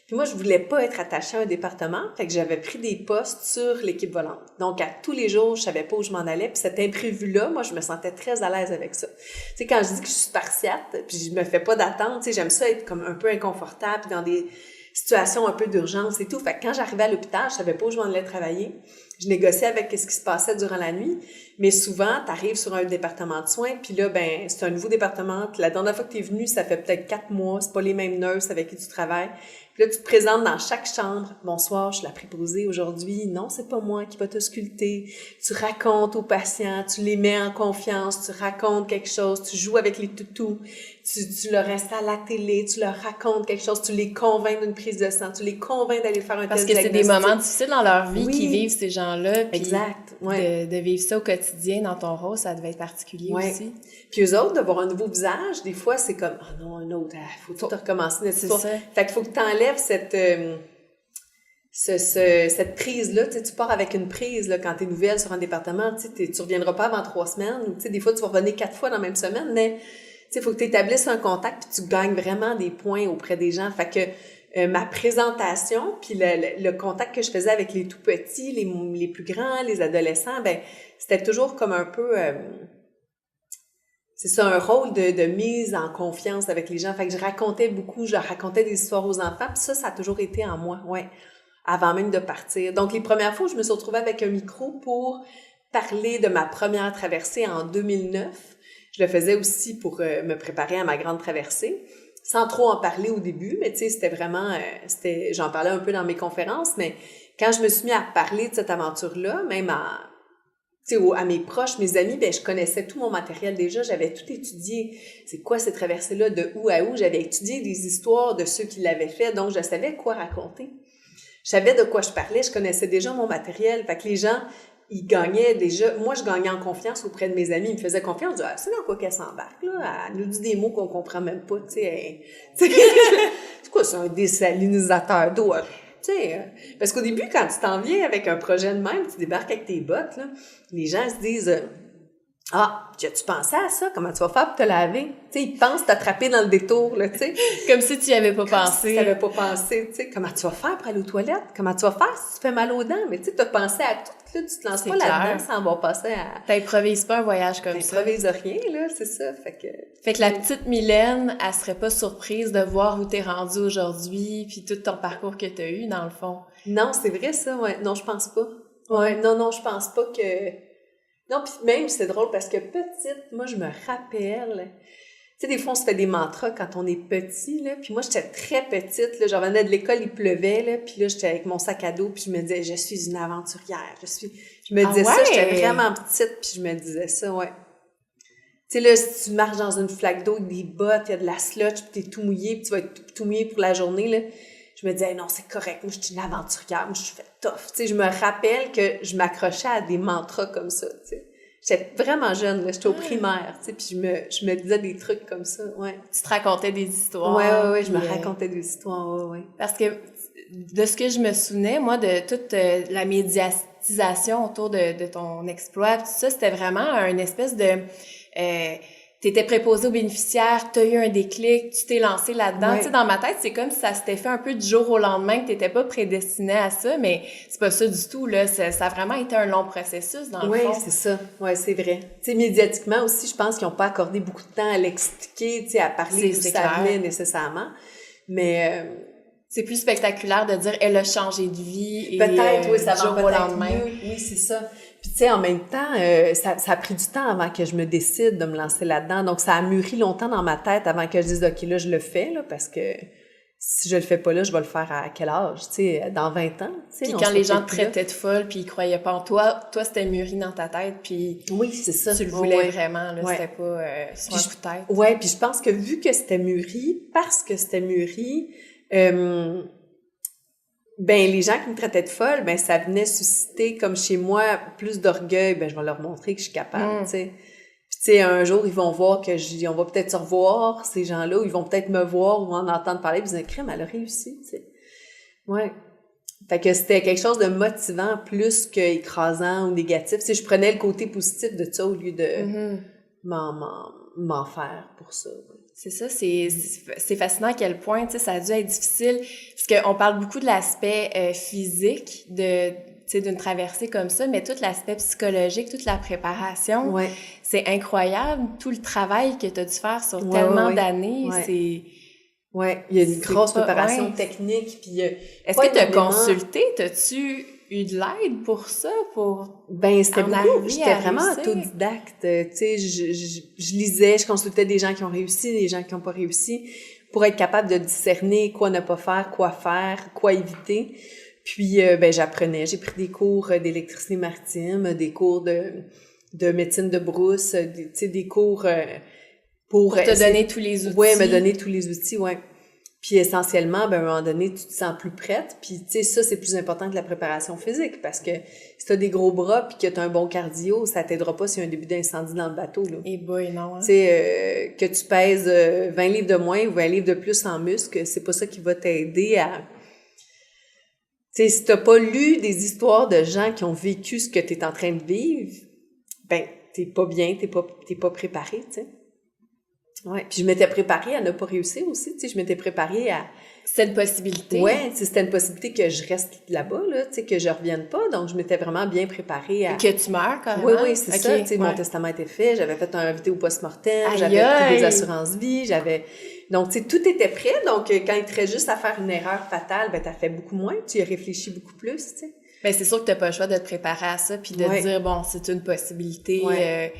S2: Puis moi, je voulais pas être attachée à un département, fait que j'avais pris des postes sur l'équipe volante. Donc, à tous les jours, je savais pas où je m'en allais, puis cet imprévu-là, moi, je me sentais très à l'aise avec ça. Tu sais, quand je dis que je suis spartiate, puis je me fais pas d'attente, tu sais, j'aime ça être comme un peu inconfortable, dans des situations un peu d'urgence et tout. Fait que quand j'arrivais à l'hôpital, je savais pas où je m'en allais travailler. Je négociais avec ce qui se passait durant la nuit, mais souvent, tu arrives sur un département de soins, puis là, ben, c'est un nouveau département. La dernière fois que tu es venu, ça fait peut-être 4 mois, c'est pas les mêmes nurses avec qui tu travailles. Puis là, tu te présentes dans chaque chambre. « Bonsoir, je suis la préposée aujourd'hui. Non, c'est pas moi qui va te sculpter. » Tu racontes aux patients, tu les mets en confiance, tu racontes quelque chose, tu joues avec les toutous, tu leur installes à la télé, tu leur racontes quelque chose, tu les convaincs d'une prise de sang, tu les convaincs d'aller faire un test diagnostique.
S1: Parce que c'est des moments difficiles dans leur vie qui vivent ces gens-là.
S2: Exact.
S1: De vivre ça au quotidien dans ton rôle, ça devait être particulier aussi.
S2: Puis eux autres, d'avoir un nouveau visage, des fois, c'est comme « Ah non, un autre, faut tout recommencer notre histoire. » Fait qu'il faut que tu enlèves cette prise-là. Tu sais, tu pars avec une prise là, quand tu es nouvelle sur un département. Tu reviendras pas avant 3 semaines. Tu sais, des fois, tu vas revenir 4 fois dans la même semaine, mais il faut que tu établisses un contact puis tu gagnes vraiment des points auprès des gens. Fait que ma présentation puis le contact que je faisais avec les tout petits, les plus grands, les adolescents, ben c'était toujours comme un peu... c'est ça, un rôle de mise en confiance avec les gens. Fait que je racontais beaucoup, je racontais des histoires aux enfants, puis ça a toujours été en moi, avant même de partir. Donc, les premières fois, je me suis retrouvée avec un micro pour parler de ma première traversée en 2009. Je le faisais aussi pour me préparer à ma grande traversée, sans trop en parler au début, mais tu sais, c'était vraiment, j'en parlais un peu dans mes conférences, mais quand je me suis mis à parler de cette aventure-là, même à mes proches, mes amis, ben je connaissais tout mon matériel déjà, j'avais tout étudié. C'est quoi ces traversées-là, de où à où? J'avais étudié des histoires de ceux qui l'avaient fait, donc je savais quoi raconter. Je savais de quoi je parlais, je connaissais déjà mon matériel. Fait que les gens, ils gagnaient déjà... Moi, je gagnais en confiance auprès de mes amis. Ils me faisaient confiance. Ils disaient, c'est dans quoi qu'elle s'embarque, là? Elle nous dit des mots qu'on comprend même pas, tu sais. C'est quoi, c'est un désalinisateur d'eau? Tu sais, parce qu'au début, quand tu t'en viens avec un projet de même, tu débarques avec tes bottes, là, les gens se disent « Ah, tu pensais à ça? Comment tu vas faire pour te laver? » Tu sais, ils pensent t'attraper dans le détour, là, tu sais.
S1: Comme si tu n'y avais pas pensé.
S2: Si tu n'avais pas pensé, tu sais. Comment tu vas faire pour aller aux toilettes? Comment tu vas faire si tu fais mal aux dents? Mais tu sais, tu as pensé à tout, là. Tu te lances pas là-dedans sans avoir passé à...
S1: T'improvises pas un voyage comme ça.
S2: T'improvises rien, là, c'est ça.
S1: Fait que la petite Mylène, elle serait pas surprise de voir où t'es rendue aujourd'hui, puis tout ton parcours que t'as eu, dans le fond.
S2: Non, c'est vrai, ça, ouais. Non, je pense pas. Ouais, non, je pense pas que... Non, puis même, c'est drôle, parce que petite, moi, je me rappelle... Tu sais, des fois, on se fait des mantras quand on est petit, là. Puis moi, j'étais très petite, là. Je revenais de l'école, il pleuvait, là. Puis là, j'étais avec mon sac à dos, puis je me disais, je suis une aventurière. Je me disais ça, j'étais vraiment petite, puis je me disais ça, ouais. Tu sais, là, si tu marches dans une flaque d'eau avec des bottes, il y a de la slotch, puis t'es tout mouillé, puis tu vas être tout mouillé pour la journée, là. Je me disais, non, c'est correct, moi, je suis une aventurière, moi, je suis fait tough. Tu sais, je me rappelle que je m'accrochais à des mantras comme ça, tu sais. J'étais vraiment jeune, là, j'étais au primaire, tu sais, puis je me disais des trucs comme ça, ouais.
S1: Tu te racontais des histoires.
S2: Ouais, je me racontais des histoires, ouais.
S1: Parce que, de ce que je me souvenais, moi, de toute la médiatisation autour de ton exploit, tout ça, c'était vraiment une espèce de... t'étais préposé aux bénéficiaires, t'as eu un déclic, tu t'es lancé là-dedans.
S2: Ouais.
S1: Tu sais, dans ma tête, c'est comme si ça s'était fait un peu du jour au lendemain, que t'étais pas prédestiné à ça, mais c'est pas ça du tout, là. Ça a vraiment été un long processus, dans le fond.
S2: Oui, c'est ça. Oui, c'est vrai. Tu sais, médiatiquement aussi, je pense qu'ils n'ont pas accordé beaucoup de temps à l'expliquer, tu sais, à parler d'où ça venait nécessairement. Mais...
S1: c'est plus spectaculaire de dire « elle a changé de vie » et
S2: peut-être, oui, ça va
S1: jour au lendemain.
S2: mieux. Oui, c'est ça. Puis tu sais, en même temps, ça a pris du temps avant que je me décide de me lancer là-dedans. Donc, ça a mûri longtemps dans ma tête avant que je dise « OK, là, je le fais, là, parce que si je le fais pas là, je vais le faire à quel âge? » Tu sais, dans 20 ans.
S1: Puis quand les gens te traitaient de folle, puis ils croyaient pas en toi, c'était mûri dans ta tête, puis
S2: oui, c'est ça.
S1: Tu le voulais vraiment, là, c'était pas sur un coup de tête.
S2: Oui, puis je pense que vu que c'était mûri, parce que c'était mûri, ben les gens qui me traitaient de folle, ben ça venait susciter comme chez moi plus d'orgueil. Ben je vais leur montrer que je suis capable, tu sais. Puis tu sais, un jour ils vont voir que on va peut-être se revoir ces gens-là, ou ils vont peut-être me voir ou en entendre parler, puis ils disent crème, elle a réussi, tu sais. Ouais. Fait que c'était quelque chose de motivant plus qu'écrasant ou négatif. Tu sais, je prenais le côté positif de ça au lieu de m'en faire pour ça. Ouais.
S1: C'est ça, c'est fascinant à quel point, tu sais, ça a dû être difficile, parce qu'on parle beaucoup de l'aspect physique de, tu sais, d'une traversée comme ça, mais tout l'aspect psychologique, toute la préparation, c'est incroyable, tout le travail que tu as dû faire sur tellement d'années, c'est...
S2: Oui, il y a une grosse préparation technique, puis...
S1: Est-ce que tu as consulté? T'as-tu eu de l'aide pour ça?
S2: Ben, c'était beaucoup. J'étais vraiment autodidacte. Tu sais, je lisais, je consultais des gens qui ont réussi, des gens qui n'ont pas réussi, pour être capable de discerner quoi ne pas faire, quoi éviter. Puis, ben, j'apprenais. J'ai pris des cours d'électricité maritime, des cours de médecine de brousse, tu sais, des cours... pour
S1: te donner tous les outils.
S2: Oui, me donner tous les outils, oui. Puis essentiellement, ben, à un moment donné, tu te sens plus prête. Puis, tu sais, ça, c'est plus important que la préparation physique. Parce que si tu as des gros bras puis que tu as un bon cardio, ça t'aidera pas s'il y a un début d'incendie dans le bateau, là.
S1: Eh boy, non. Hein?
S2: Tu sais, que tu pèses 20 livres de moins ou 20 livres de plus en muscle, c'est pas ça qui va t'aider à... Tu sais, si t'as pas lu des histoires de gens qui ont vécu ce que tu es en train de vivre, ben, t'es pas bien, t'es pas préparé, tu sais. Ouais, puis je m'étais préparée à ne pas réussir aussi, tu sais, je m'étais préparée à...
S1: C'était une possibilité.
S2: Ouais, c'était une possibilité que je reste là-bas, là, tu sais, que je revienne pas, donc je m'étais vraiment bien préparée à...
S1: Et que tu meurs, quand même.
S2: Oui, c'est ça, tu sais, mon testament était fait, j'avais fait un vidéo post-mortem, j'avais pris des assurances-vie, donc, tu sais, tout était prêt, donc quand il te reste juste à faire une erreur fatale, ben t'as fait beaucoup moins, tu y as réfléchi beaucoup plus, tu sais.
S1: Ben c'est sûr que t'as pas le choix de te préparer à ça, puis de dire, bon, c'est une possibilité.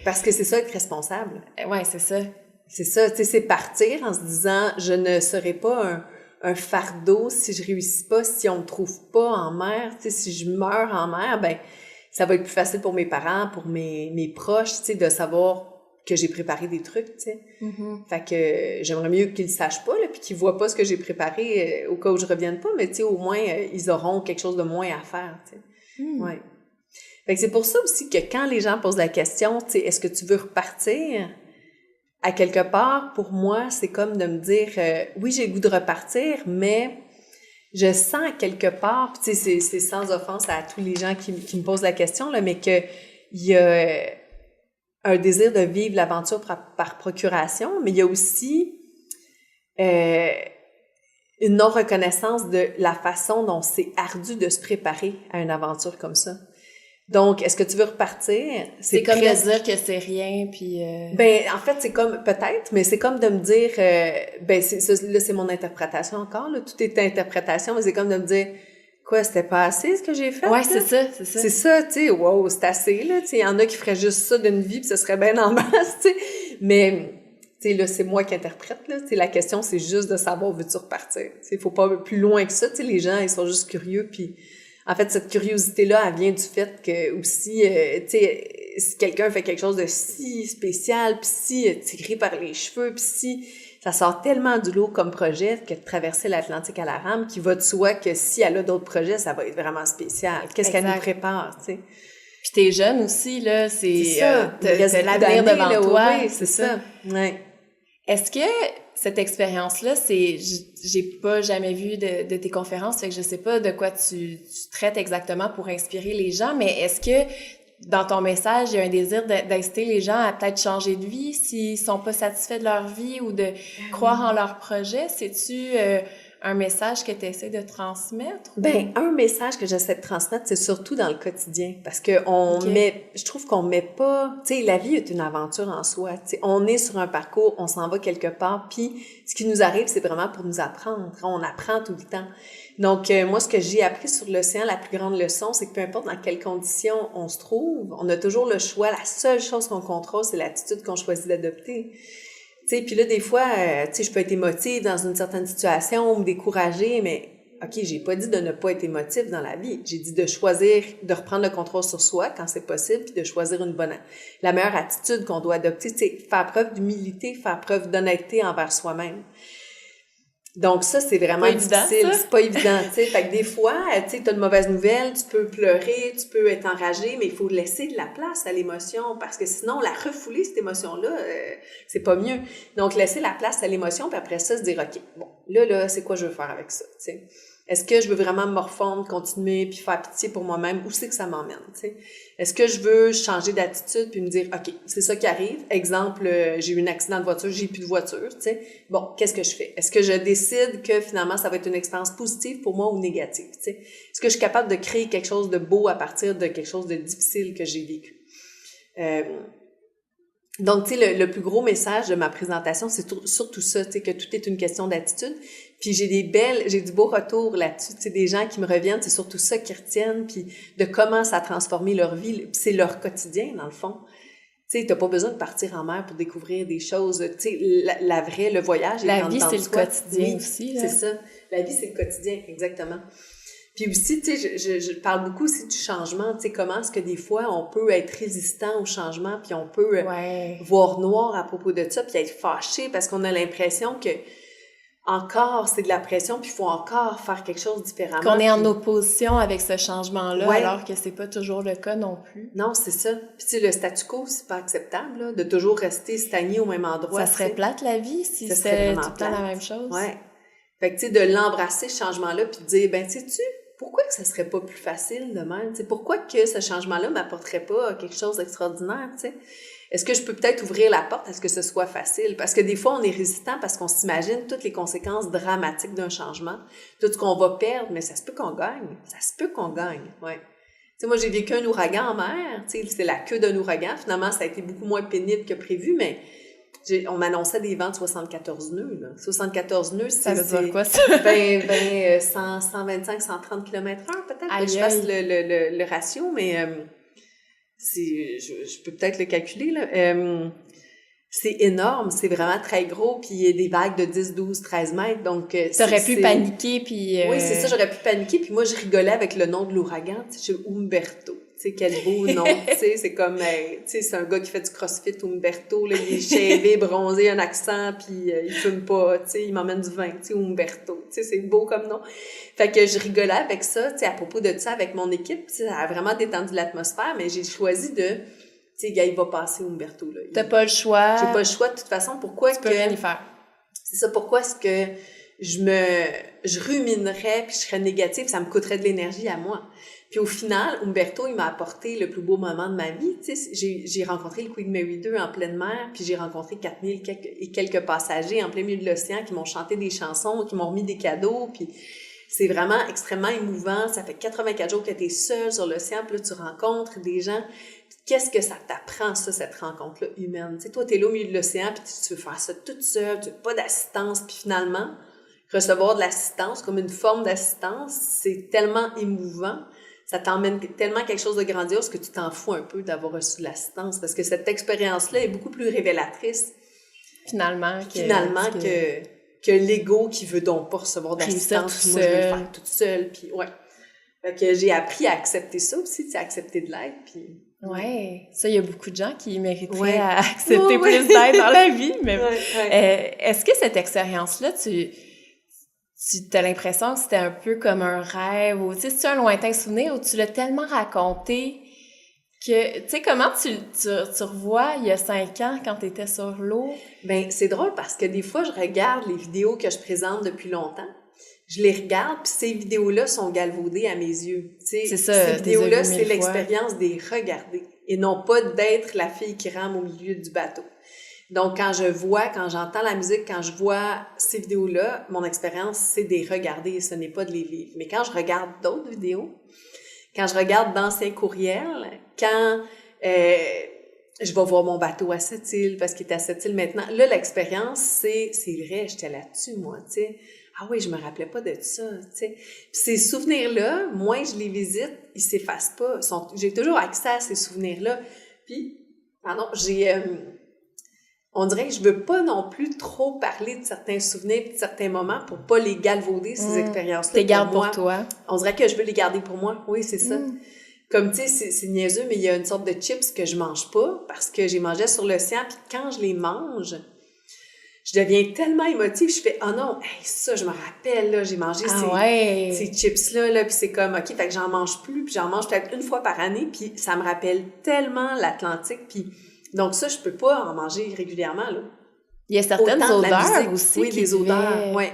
S2: Parce que c'est ça, être responsable.
S1: Ouais, c'est ça.
S2: C'est ça, tu sais, c'est partir en se disant, je ne serai pas un fardeau si je réussis pas, si on me trouve pas en mer, tu sais, si je meurs en mer, ben ça va être plus facile pour mes parents, pour mes proches, tu sais, de savoir que j'ai préparé des trucs, tu sais.
S1: Mm-hmm.
S2: Fait que j'aimerais mieux qu'ils le sachent pas, là, puis qu'ils voient pas ce que j'ai préparé au cas où je revienne pas, mais tu sais, au moins, ils auront quelque chose de moins à faire, tu sais. Ouais. Fait que c'est pour ça aussi que quand les gens posent la question, tu sais, est-ce que tu veux repartir? À quelque part, pour moi, c'est comme de me dire, oui, j'ai le goût de repartir, mais je sens quelque part, tu sais, c'est sans offense à tous les gens qui me posent la question, là, mais qu'il y a un désir de vivre l'aventure par procuration, mais il y a aussi une non-reconnaissance de la façon dont c'est ardu de se préparer à une aventure comme ça. Donc, est-ce que tu veux repartir?
S1: C'est comme de dire que c'est rien, puis...
S2: Ben, en fait, c'est comme, peut-être, mais c'est comme de me dire, ben, là, c'est mon interprétation encore, là, tout est interprétation, mais c'est comme de me dire, quoi, c'était pas assez ce que j'ai fait?
S1: Ouais, c'est ça.
S2: C'est ça, tu sais, wow, c'est assez, là, tu sais, il y en a qui feraient juste ça d'une vie, puis ce serait bien en masse, tu sais, mais... Tu sais, là, c'est moi qui interprète, là. Tu sais, la question, c'est juste de savoir, veux-tu repartir? Tu sais, il faut pas plus loin que ça. Tu sais, les gens, ils sont juste curieux. Puis, en fait, cette curiosité-là, elle vient du fait que, aussi, tu sais, si quelqu'un fait quelque chose de si spécial, puis si tiré par les cheveux, puis si ça sort tellement du lot comme projet que de traverser l'Atlantique à la rame, qu'il va de soi que si elle a d'autres projets, ça va être vraiment spécial. Qu'est-ce qu'elle nous prépare, tu sais?
S1: Puis t'es jeune aussi, là. C'est
S2: ça.
S1: T'as l'avenir devant
S2: là,
S1: toi.
S2: Oui, c'est ça. Ouais.
S1: Est-ce que cette expérience-là, j'ai pas jamais vu de tes conférences, fait que je sais pas de quoi tu traites exactement pour inspirer les gens, mais est-ce que dans ton message, il y a un désir d'inciter les gens à peut-être changer de vie s'ils sont pas satisfaits de leur vie ou de croire en leur projet. C'est-tu un message que tu essaies de transmettre?
S2: Ben, un message que j'essaie de transmettre, c'est surtout dans le quotidien. Parce que je trouve qu'on met pas, tu sais, la vie est une aventure en soi. Tu sais, on est sur un parcours, on s'en va quelque part, puis ce qui nous arrive, c'est vraiment pour nous apprendre. On apprend tout le temps. Donc, moi, ce que j'ai appris sur l'océan, la plus grande leçon, c'est que peu importe dans quelles conditions on se trouve, on a toujours le choix. La seule chose qu'on contrôle, c'est l'attitude qu'on choisit d'adopter. Tu sais, puis là, des fois, tu sais, je peux être émotive dans une certaine situation ou me décourager, mais OK, j'ai pas dit de ne pas être émotif dans la vie. J'ai dit de choisir, de reprendre le contrôle sur soi quand c'est possible, puis de choisir la meilleure attitude qu'on doit adopter, c'est faire preuve d'humilité, faire preuve d'honnêteté envers soi-même. Donc ça, c'est vraiment difficile. C'est pas évident, tu sais. Fait que des fois, tu sais, t'as de mauvaises nouvelles, tu peux pleurer, tu peux être enragé, mais il faut laisser de la place à l'émotion parce que sinon, la refouler, cette émotion-là, c'est pas mieux. Donc, laisser la place à l'émotion, puis après ça, se dire, OK, bon, là, c'est quoi je veux faire avec ça, tu sais. Est-ce que je veux vraiment me morfondre, continuer, puis faire pitié pour moi-même? Où c'est que ça m'emmène, tu sais? Est-ce que je veux changer d'attitude puis me dire, OK, c'est ça qui arrive. Exemple, j'ai eu un accident de voiture, j'ai plus de voiture, tu sais. Bon, qu'est-ce que je fais? Est-ce que je décide que finalement, ça va être une expérience positive pour moi ou négative, tu sais? Est-ce que je suis capable de créer quelque chose de beau à partir de quelque chose de difficile que j'ai vécu? Donc, tu sais, le plus gros message de ma présentation, c'est surtout ça, tu sais, que tout est une question d'attitude. Puis j'ai du beau retour là-dessus, tu sais, des gens qui me reviennent, c'est surtout ça qu'ils retiennent, puis de comment ça a transformé leur vie, c'est leur quotidien, dans le fond. Tu sais, t'as pas besoin de partir en mer pour découvrir des choses, tu sais, le voyage est
S1: la vie, c'est le quotidien aussi, là.
S2: C'est ça. La vie, c'est le quotidien, exactement. Puis aussi, tu sais, je parle beaucoup aussi du changement, tu sais, comment est-ce que des fois, on peut être résistant au changement, puis on peut voir noir à propos de ça, puis être fâché parce qu'on a l'impression que encore, c'est de la pression, puis il faut encore faire quelque chose différemment.
S1: Qu'on est en opposition avec ce changement-là, alors que c'est pas toujours le cas non plus.
S2: Non, c'est ça. Puis tu sais, le statu quo, c'est pas acceptable, là, de toujours rester stagné au même endroit.
S1: Ça serait plate, la vie, si c'était tout le temps la même chose.
S2: Ouais. Fait que tu sais, de l'embrasser, ce changement-là, puis de dire, ben tu sais, pourquoi que ça serait pas plus facile de même? Tu sais, pourquoi que ce changement-là m'apporterait pas quelque chose d'extraordinaire, tu sais? Est-ce que je peux peut-être ouvrir la porte à ce que ce soit facile? Parce que des fois, on est résistant parce qu'on s'imagine toutes les conséquences dramatiques d'un changement, tout ce qu'on va perdre, mais ça se peut qu'on gagne. Ça se peut qu'on gagne, ouais. Tu sais, moi, j'ai vécu un ouragan en mer, tu sais, c'est la queue d'un ouragan. Finalement, ça a été beaucoup moins pénible que prévu, mais on m'annonçait des vents de 74 nœuds, là. 74 nœuds,
S1: ça veut dire quoi, ça?
S2: 125, 130 km/h, peut-être, que je fasse le ratio, mais... je peux peut-être le calculer, là. C'est énorme, c'est vraiment très gros, puis il y a des vagues de 10, 12, 13 mètres, donc...
S1: T'aurais pu paniquer, puis...
S2: Oui, c'est ça, j'aurais pu paniquer, puis moi, je rigolais avec le nom de l'ouragan, tu sais, Umberto. Tu sais, quel beau nom, tu sais, c'est comme, tu sais, c'est un gars qui fait du crossfit, Umberto, là, il est shavé, bronzé, un accent, puis il fume pas, tu sais, il m'emmène du vin, tu sais, Umberto, tu sais, c'est beau comme nom. Fait que je rigolais avec ça, tu sais, à propos de ça, avec mon équipe, ça a vraiment détendu l'atmosphère, mais j'ai choisi de, tu sais, gars, il va passer Umberto, là.
S1: T'as pas le choix.
S2: J'ai pas le choix, de toute façon, pourquoi
S1: tu peux rien y faire.
S2: C'est ça, pourquoi est-ce que je ruminerais, puis je serais négative, ça me coûterait de l'énergie à moi. Puis au final, Umberto, il m'a apporté le plus beau moment de ma vie. Tu sais, j'ai rencontré le Queen Mary 2 en pleine mer, puis j'ai rencontré 4000 et quelques passagers en plein milieu de l'océan qui m'ont chanté des chansons, qui m'ont remis des cadeaux, puis c'est vraiment extrêmement émouvant. Ça fait 84 jours que tu es seule sur l'océan, puis là, tu rencontres des gens. Puis qu'est-ce que ça t'apprend, ça, cette rencontre-là humaine? Tu sais, toi, tu es là au milieu de l'océan, puis tu veux faire ça toute seule, tu n'as pas d'assistance, puis finalement, recevoir de l'assistance comme une forme d'assistance, c'est tellement émouvant. Ça t'emmène tellement quelque chose de grandiose que tu t'en fous un peu d'avoir reçu de l'assistance, parce que cette expérience-là est beaucoup plus révélatrice.
S1: Finalement
S2: que l'ego qui veut donc pas recevoir d'assistance. Puis moi, je veux le faire toute seule. Puis ouais. Fait que j'ai appris à accepter ça aussi, tu sais, accepter de l'aide. Puis...
S1: Ouais. Ça, il y a beaucoup de gens qui mériteraient à accepter plus d'aide dans la vie. Mais est-ce que cette expérience-là, tu as l'impression que c'était un peu comme un rêve ou, tu sais, c'est un lointain souvenir où tu l'as tellement raconté que, tu sais, comment tu revois il y a 5 ans quand tu étais sur l'eau?
S2: Ben c'est drôle parce que des fois, je regarde les vidéos que je présente depuis longtemps, je les regarde, puis ces vidéos-là sont galvaudées à mes yeux.
S1: C'est ça,
S2: ces vidéos-là, c'est
S1: fois.
S2: l'expérience des regarder et non pas d'être la fille qui rame au milieu du bateau. Donc, quand j'entends la musique, quand je vois ces vidéos-là, mon expérience, c'est de les regarder, ce n'est pas de les vivre. Mais quand je regarde d'autres vidéos, quand je regarde d'anciens courriels, quand je vais voir mon bateau à Sept-Îles, parce qu'il est à Sept-Îles maintenant, là, l'expérience, c'est vrai, j'étais là-dessus, moi, tu sais. Ah oui, je me rappelais pas de ça, tu sais. Puis ces souvenirs-là, moi, je les visite, ils s'effacent pas. J'ai toujours accès à ces souvenirs-là. Puis, on dirait que je veux pas non plus trop parler de certains souvenirs, de certains moments pour pas les galvauder, ces expériences-là.
S1: Tu les gardes pour toi.
S2: On dirait que je veux les garder pour moi. Oui, c'est ça. Comme, tu sais, c'est niaiseux, mais il y a une sorte de chips que je mange pas parce que j'ai mangé sur l'océan, puis quand je les mange, je deviens tellement émotive, je fais « Oh non, hey, ça, je me rappelle, là, j'ai mangé ces chips-là, là, puis c'est comme, OK, fait que j'en mange plus, puis j'en mange peut-être une fois par année, puis ça me rappelle tellement l'Atlantique, puis donc ça, je peux pas en manger régulièrement, là. »
S1: Il y a certaines odeurs aussi.
S2: Oui, les odeurs, oui.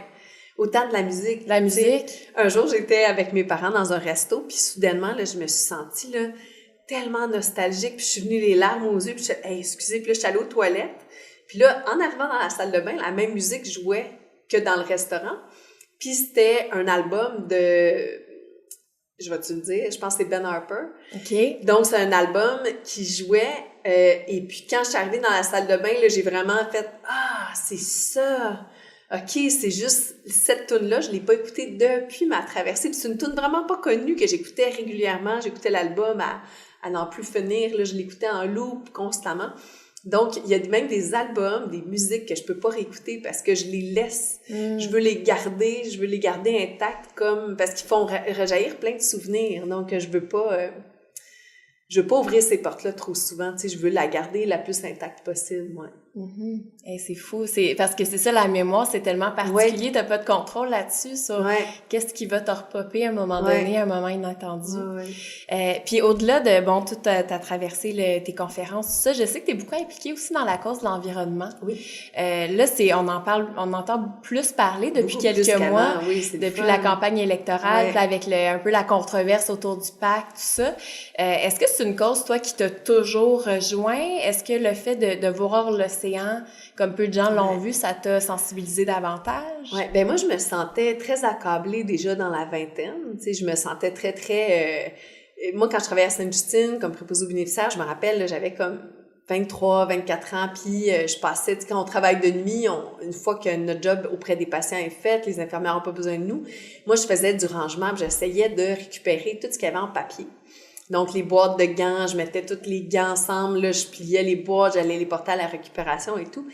S2: Autant de la musique.
S1: La musique.
S2: Un jour, j'étais avec mes parents dans un resto, puis soudainement, là, je me suis sentie, là, tellement nostalgique, puis je suis venue les larmes aux yeux, puis je suis hey, excusez, puis là, je suis allée aux toilettes. Puis là, en arrivant dans la salle de bain, la même musique jouait que dans le restaurant. Puis c'était un album de... Je vais te le dire, je pense que c'est Ben Harper.
S1: OK.
S2: Donc, c'est un album qui jouait. Et puis, quand je suis arrivée dans la salle de bain, là, j'ai vraiment fait « Ah, c'est ça! OK, c'est juste cette tune-là, je l'ai pas écoutée depuis ma traversée. » Puis c'est une tune vraiment pas connue que j'écoutais régulièrement. J'écoutais l'album à n'en plus finir. Là, je l'écoutais en loop constamment. Donc, il y a même des albums, des musiques que je peux pas réécouter parce que je les laisse. Je veux les garder intactes comme parce qu'ils font rejaillir plein de souvenirs. Donc, je veux pas ouvrir ces portes-là trop souvent. Tu sais, je veux la garder la plus intacte possible, moi.
S1: Hey, c'est fou. C'est parce que c'est ça, la mémoire, c'est tellement particulier. Ouais. T'as pas de contrôle là-dessus sur qu'est-ce qui va te repopper à un moment donné, à un moment inattendu. Puis au-delà de, bon, toute ta traversée, tes conférences, tout ça, je sais que t'es beaucoup impliquée aussi dans la cause de l'environnement.
S2: Oui.
S1: Là, on entend plus parler depuis quelques mois, depuis la campagne électorale, puis avec un peu la controverse autour du pacte, tout ça. Est-ce que c'est une cause, toi, qui t'a toujours rejoint? Est-ce que le fait de voir l'océan, comme peu de gens l'ont vu, ça t'a sensibilisé davantage?
S2: Oui, ben moi, je me sentais très accablée déjà dans la vingtaine. Tu sais, je me sentais très... Moi, quand je travaillais à Sainte-Justine, comme préposée aux bénéficiaires, je me rappelle, là, j'avais comme 23, 24 ans, puis je passais, tu sais, quand on travaille de nuit, une fois que notre job auprès des patients est fait, les infirmières n'ont pas besoin de nous, moi, je faisais du rangement, j'essayais de récupérer tout ce qu'il y avait en papier. Donc, les boîtes de gants, je mettais tous les gants ensemble, là, je pliais les boîtes, j'allais les porter à la récupération et tout.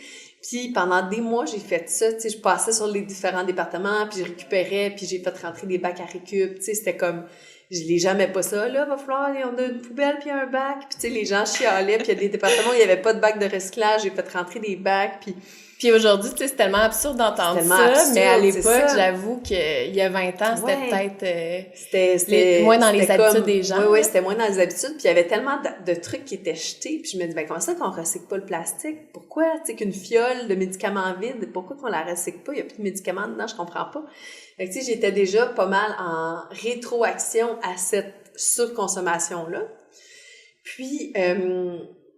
S2: Puis, pendant des mois, j'ai fait ça, tu sais, je passais sur les différents départements, puis je récupérais, puis j'ai fait rentrer des bacs à récup, tu sais, c'était comme, je les jamais pas ça, là, va falloir, on a une poubelle puis un bac, puis tu sais, les gens chialaient, puis il y a des départements où il y avait pas de bac de recyclage, j'ai fait rentrer des bacs,
S1: Puis aujourd'hui, tu sais, c'est tellement absurde d'entendre ça, mais à l'époque, j'avoue qu'il y a 20 ans, c'était peut-être moins dans les habitudes des gens.
S2: Oui, c'était moins dans les habitudes, puis il y avait tellement de trucs qui étaient jetés, puis je me dis, ben comment ça qu'on recycle pas le plastique? Pourquoi, tu sais, qu'une fiole de médicaments vide, pourquoi qu'on la recycle pas? Il y a plus de médicaments dedans, je comprends pas. Fait que tu sais, j'étais déjà pas mal en rétroaction à cette surconsommation-là. Puis,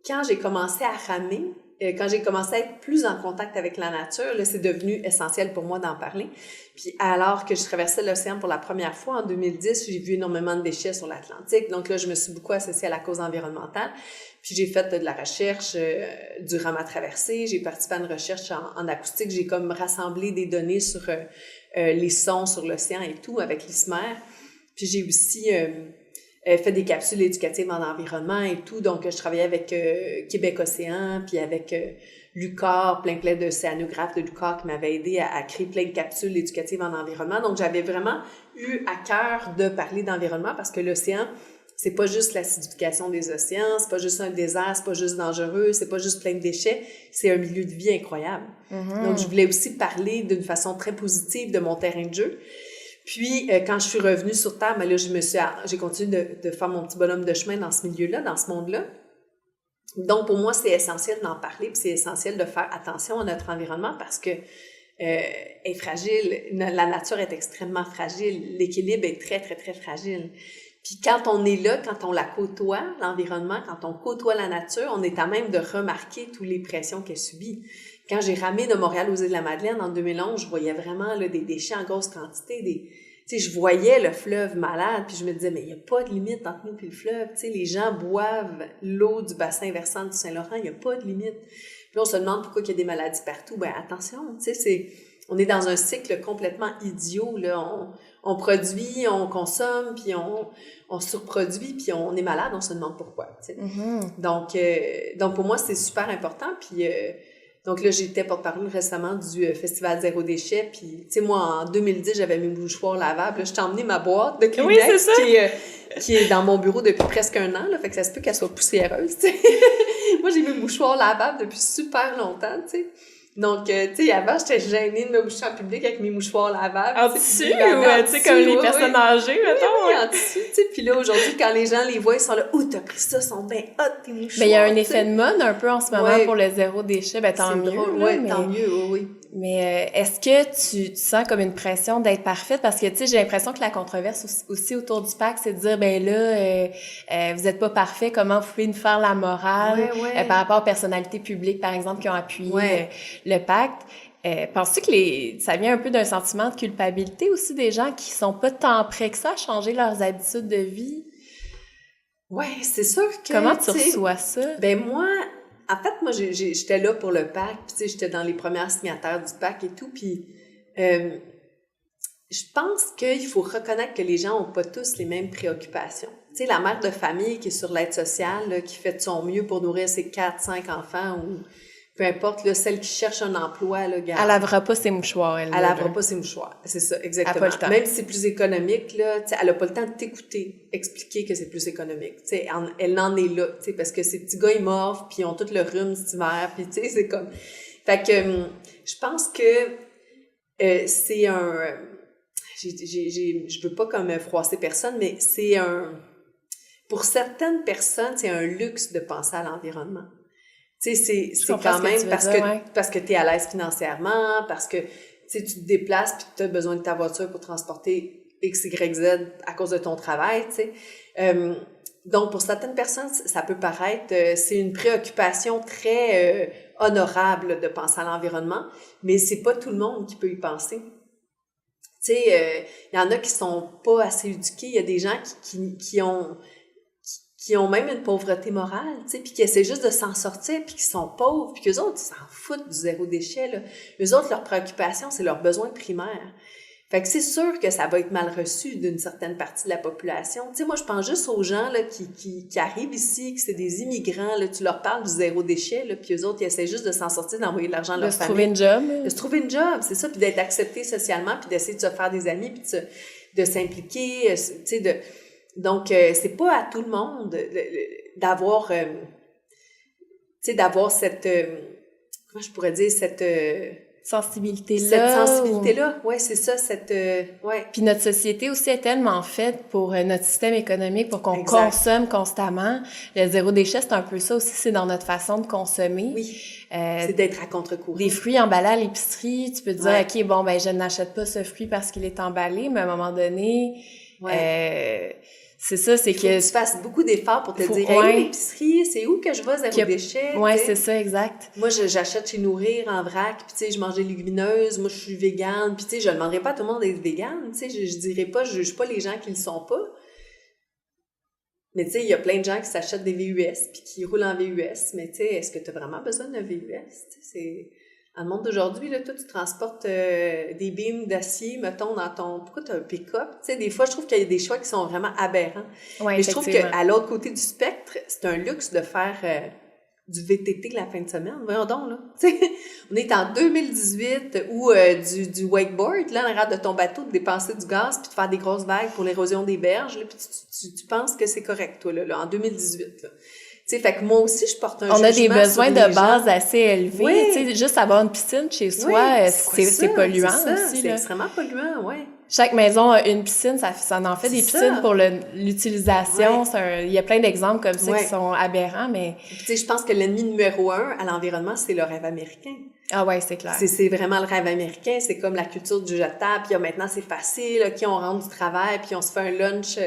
S2: quand j'ai commencé à ramer, quand j'ai commencé à être plus en contact avec la nature, là, c'est devenu essentiel pour moi d'en parler. Puis alors que je traversais l'océan pour la première fois en 2010, j'ai vu énormément de déchets sur l'Atlantique. Donc là, je me suis beaucoup associée à la cause environnementale. Puis j'ai fait de la recherche durant ma traversée. J'ai participé à une recherche en acoustique. J'ai comme rassemblé des données sur les sons sur l'océan et tout avec l'ISMER. Puis j'ai aussi... fait des capsules éducatives en environnement et tout. Donc, je travaillais avec Québec Océan, puis avec l'UQAR, plein d'océanographes de l'UQAR qui m'avaient aidé à créer plein de capsules éducatives en environnement. Donc, j'avais vraiment eu à cœur de parler d'environnement parce que l'océan, c'est pas juste l'acidification des océans, c'est pas juste un désert, c'est pas juste dangereux, c'est pas juste plein de déchets, c'est un milieu de vie incroyable. Donc, je voulais aussi parler d'une façon très positive de mon terrain de jeu. Puis, quand je suis revenue sur Terre, ben là, j'ai continué de faire mon petit bonhomme de chemin dans ce milieu-là, dans ce monde-là. Donc, pour moi, c'est essentiel d'en parler, puis c'est essentiel de faire attention à notre environnement parce que est fragile. La nature est extrêmement fragile. L'équilibre est très, très, très fragile. Puis quand on est là, quand on la côtoie, l'environnement, quand on côtoie la nature, on est à même de remarquer toutes les pressions qu'elle subit. Quand j'ai ramé de Montréal aux Îles-de-la-Madeleine en 2011, je voyais vraiment là, des déchets en grosse quantité, tu sais, je voyais le fleuve malade, puis je me disais, mais il n'y a pas de limite entre nous et le fleuve. Tu sais, les gens boivent l'eau du bassin versant du Saint-Laurent, il n'y a pas de limite. Puis on se demande pourquoi il y a des maladies partout. Ben attention, tu sais, on est dans un cycle complètement idiot, là. On produit, on consomme, puis on surproduit, puis on est malade, on se demande pourquoi, tu sais. Donc pour moi, c'est super important, puis... Donc là, j'étais porte-parole récemment du Festival Zéro Déchet, puis tu sais, moi, en 2010, j'avais mes mouchoirs lavables. Là, je t'ai emmené ma boîte de Kleenex qui est dans mon bureau depuis presque un an, là, fait que ça se peut qu'elle soit poussiéreuse, tu sais. Moi, j'ai mes mouchoirs lavables depuis super longtemps, tu sais. Donc, tu sais, avant, j'étais gênée de me moucher en public avec mes mouchoirs lavables.
S1: En tissu, ou, tu sais, comme les personnes âgées, mettons.
S2: Oui, en tissu, tu sais. Puis là, aujourd'hui, quand les gens les voient, ils sont là, « Oh, t'as pris ça, ils sont bien hot, tes mouchoirs! »
S1: Mais il y a un effet de mode un peu en ce moment pour le zéro déchet, ben tant mieux.
S2: Oui, tant mieux, oui.
S1: Mais est-ce que tu sens comme une pression d'être parfaite? Parce que, tu sais, j'ai l'impression que la controverse aussi autour du pacte, c'est de dire, ben là, vous êtes pas parfait, comment vous pouvez nous faire la morale par rapport aux personnalités publiques, par exemple, qui ont appuyé le pacte? Penses-tu que ça vient un peu d'un sentiment de culpabilité aussi des gens qui sont pas tant prêts que ça à changer leurs habitudes de vie?
S2: Oui, c'est sûr que...
S1: Comment tu reçois ça?
S2: Ben moi... En fait, moi, j'étais là pour le pacte, puis tu sais, j'étais dans les premières signataires du pacte et tout, puis je pense qu'il faut reconnaître que les gens n'ont pas tous les mêmes préoccupations. Tu sais, la mère de famille qui est sur l'aide sociale, là, qui fait de son mieux pour nourrir ses 4-5 enfants, ou peu importe, là, celle qui cherche un emploi, là,
S1: elle lavera pas ses mouchoirs, elle.
S2: Elle lavera pas ses mouchoirs, c'est ça, exactement.
S1: Elle a pas le temps.
S2: Même si c'est plus économique, là, tu sais, elle a pas le temps de t'écouter, expliquer que c'est plus économique. Tu sais, elle en est là, tu sais, parce que ces petits gars, ils morvent, puis ils ont tout le rhume cet hiver, puis tu sais, c'est comme... Fait que je pense que c'est un... je veux pas comme froisser personne, mais c'est un... Pour certaines personnes, c'est un luxe de penser à l'environnement. Tu sais, c'est quand même parce que tu es à l'aise financièrement, parce que tu sais, tu te déplaces puis tu as besoin de ta voiture pour transporter X, Y, Z à cause de ton travail, tu sais. Donc, pour certaines personnes, ça peut paraître, c'est une préoccupation très honorable de penser à l'environnement, mais c'est pas tout le monde qui peut y penser. Tu sais, il y en a qui sont pas assez éduqués, il y a des gens qui ont même une pauvreté morale, tu sais, puis qui essaient juste de s'en sortir, puis qui sont pauvres, puis qu'eux autres, ils s'en foutent du zéro déchet, là. Eux autres, leur préoccupation, c'est leurs besoins primaires. Fait que c'est sûr que ça va être mal reçu d'une certaine partie de la population. Tu sais, moi, je pense juste aux gens, là, qui arrivent ici, que c'est des immigrants, là, tu leur parles du zéro déchet, là, puis eux autres, ils essaient juste de s'en sortir, d'envoyer de l'argent à leur famille.
S1: De se trouver une job.
S2: De se trouver une job, c'est ça, puis d'être accepté socialement, puis d'essayer de se faire des amis, puis de s'impliquer, tu sais, Donc, c'est pas à tout le monde d'avoir, tu sais, d'avoir cette, comment je pourrais dire, cette sensibilité-là, ouais, c'est ça, ouais.
S1: Puis notre société aussi est tellement faite pour notre système économique, pour qu'on consomme constamment. Le zéro déchet, c'est un peu ça aussi, c'est dans notre façon de consommer.
S2: Oui, c'est d'être à contre-courant.
S1: Des fruits emballés à l'épicerie, tu peux te dire, OK, bon, ben je n'achète pas ce fruit parce qu'il est emballé, mais à un moment donné... c'est ça, c'est que...
S2: tu fasses beaucoup d'efforts pour te dire, hey, l'épicerie, c'est où que je vais, zéro déchet?
S1: Oui, c'est ça, exact.
S2: Moi, j'achète chez Nourrir en vrac, puis tu sais, je mange des légumineuses, moi, je suis végane, puis tu sais, je ne demanderai pas à tout le monde d'être végane, tu sais, je dirais pas, je juge pas les gens qui le sont pas. Mais tu sais, il y a plein de gens qui s'achètent des VUS, puis qui roulent en VUS, mais tu sais, est-ce que tu as vraiment besoin d'un VUS? Tu sais, c'est... Dans le monde d'aujourd'hui, là, toi, tu transportes des beams d'acier, mettons, dans ton... Pourquoi tu as un pick-up? Tu sais, des fois, je trouve qu'il y a des choix qui sont vraiment aberrants.
S1: Ouais,
S2: mais je trouve qu'à l'autre côté du spectre, c'est un luxe de faire du VTT la fin de semaine. Voyons donc, là. Tu sais, on est en 2018 ou du wakeboard, là, en arrière de ton bateau, de dépenser du gaz puis de faire des grosses vagues pour l'érosion des berges, là, puis tu penses que c'est correct, toi, là, en 2018, là. Tu sais, fait que moi aussi, je porte un jugement.
S1: On a des besoins de base assez élevés. Oui. Tu sais, juste avoir une piscine chez soi, c'est polluant
S2: aussi.
S1: C'est
S2: extrêmement polluant, oui.
S1: Chaque maison a une piscine, ça en fait des piscines pour l'utilisation. Il y a plein d'exemples comme ça qui sont aberrants, mais...
S2: Tu sais, je pense que l'ennemi numéro 1 à l'environnement, c'est le rêve américain.
S1: Ah ouais, c'est clair.
S2: C'est vraiment le rêve américain, c'est comme la culture du jetable, puis maintenant c'est facile, OK, on rentre du travail, puis on se fait un lunch,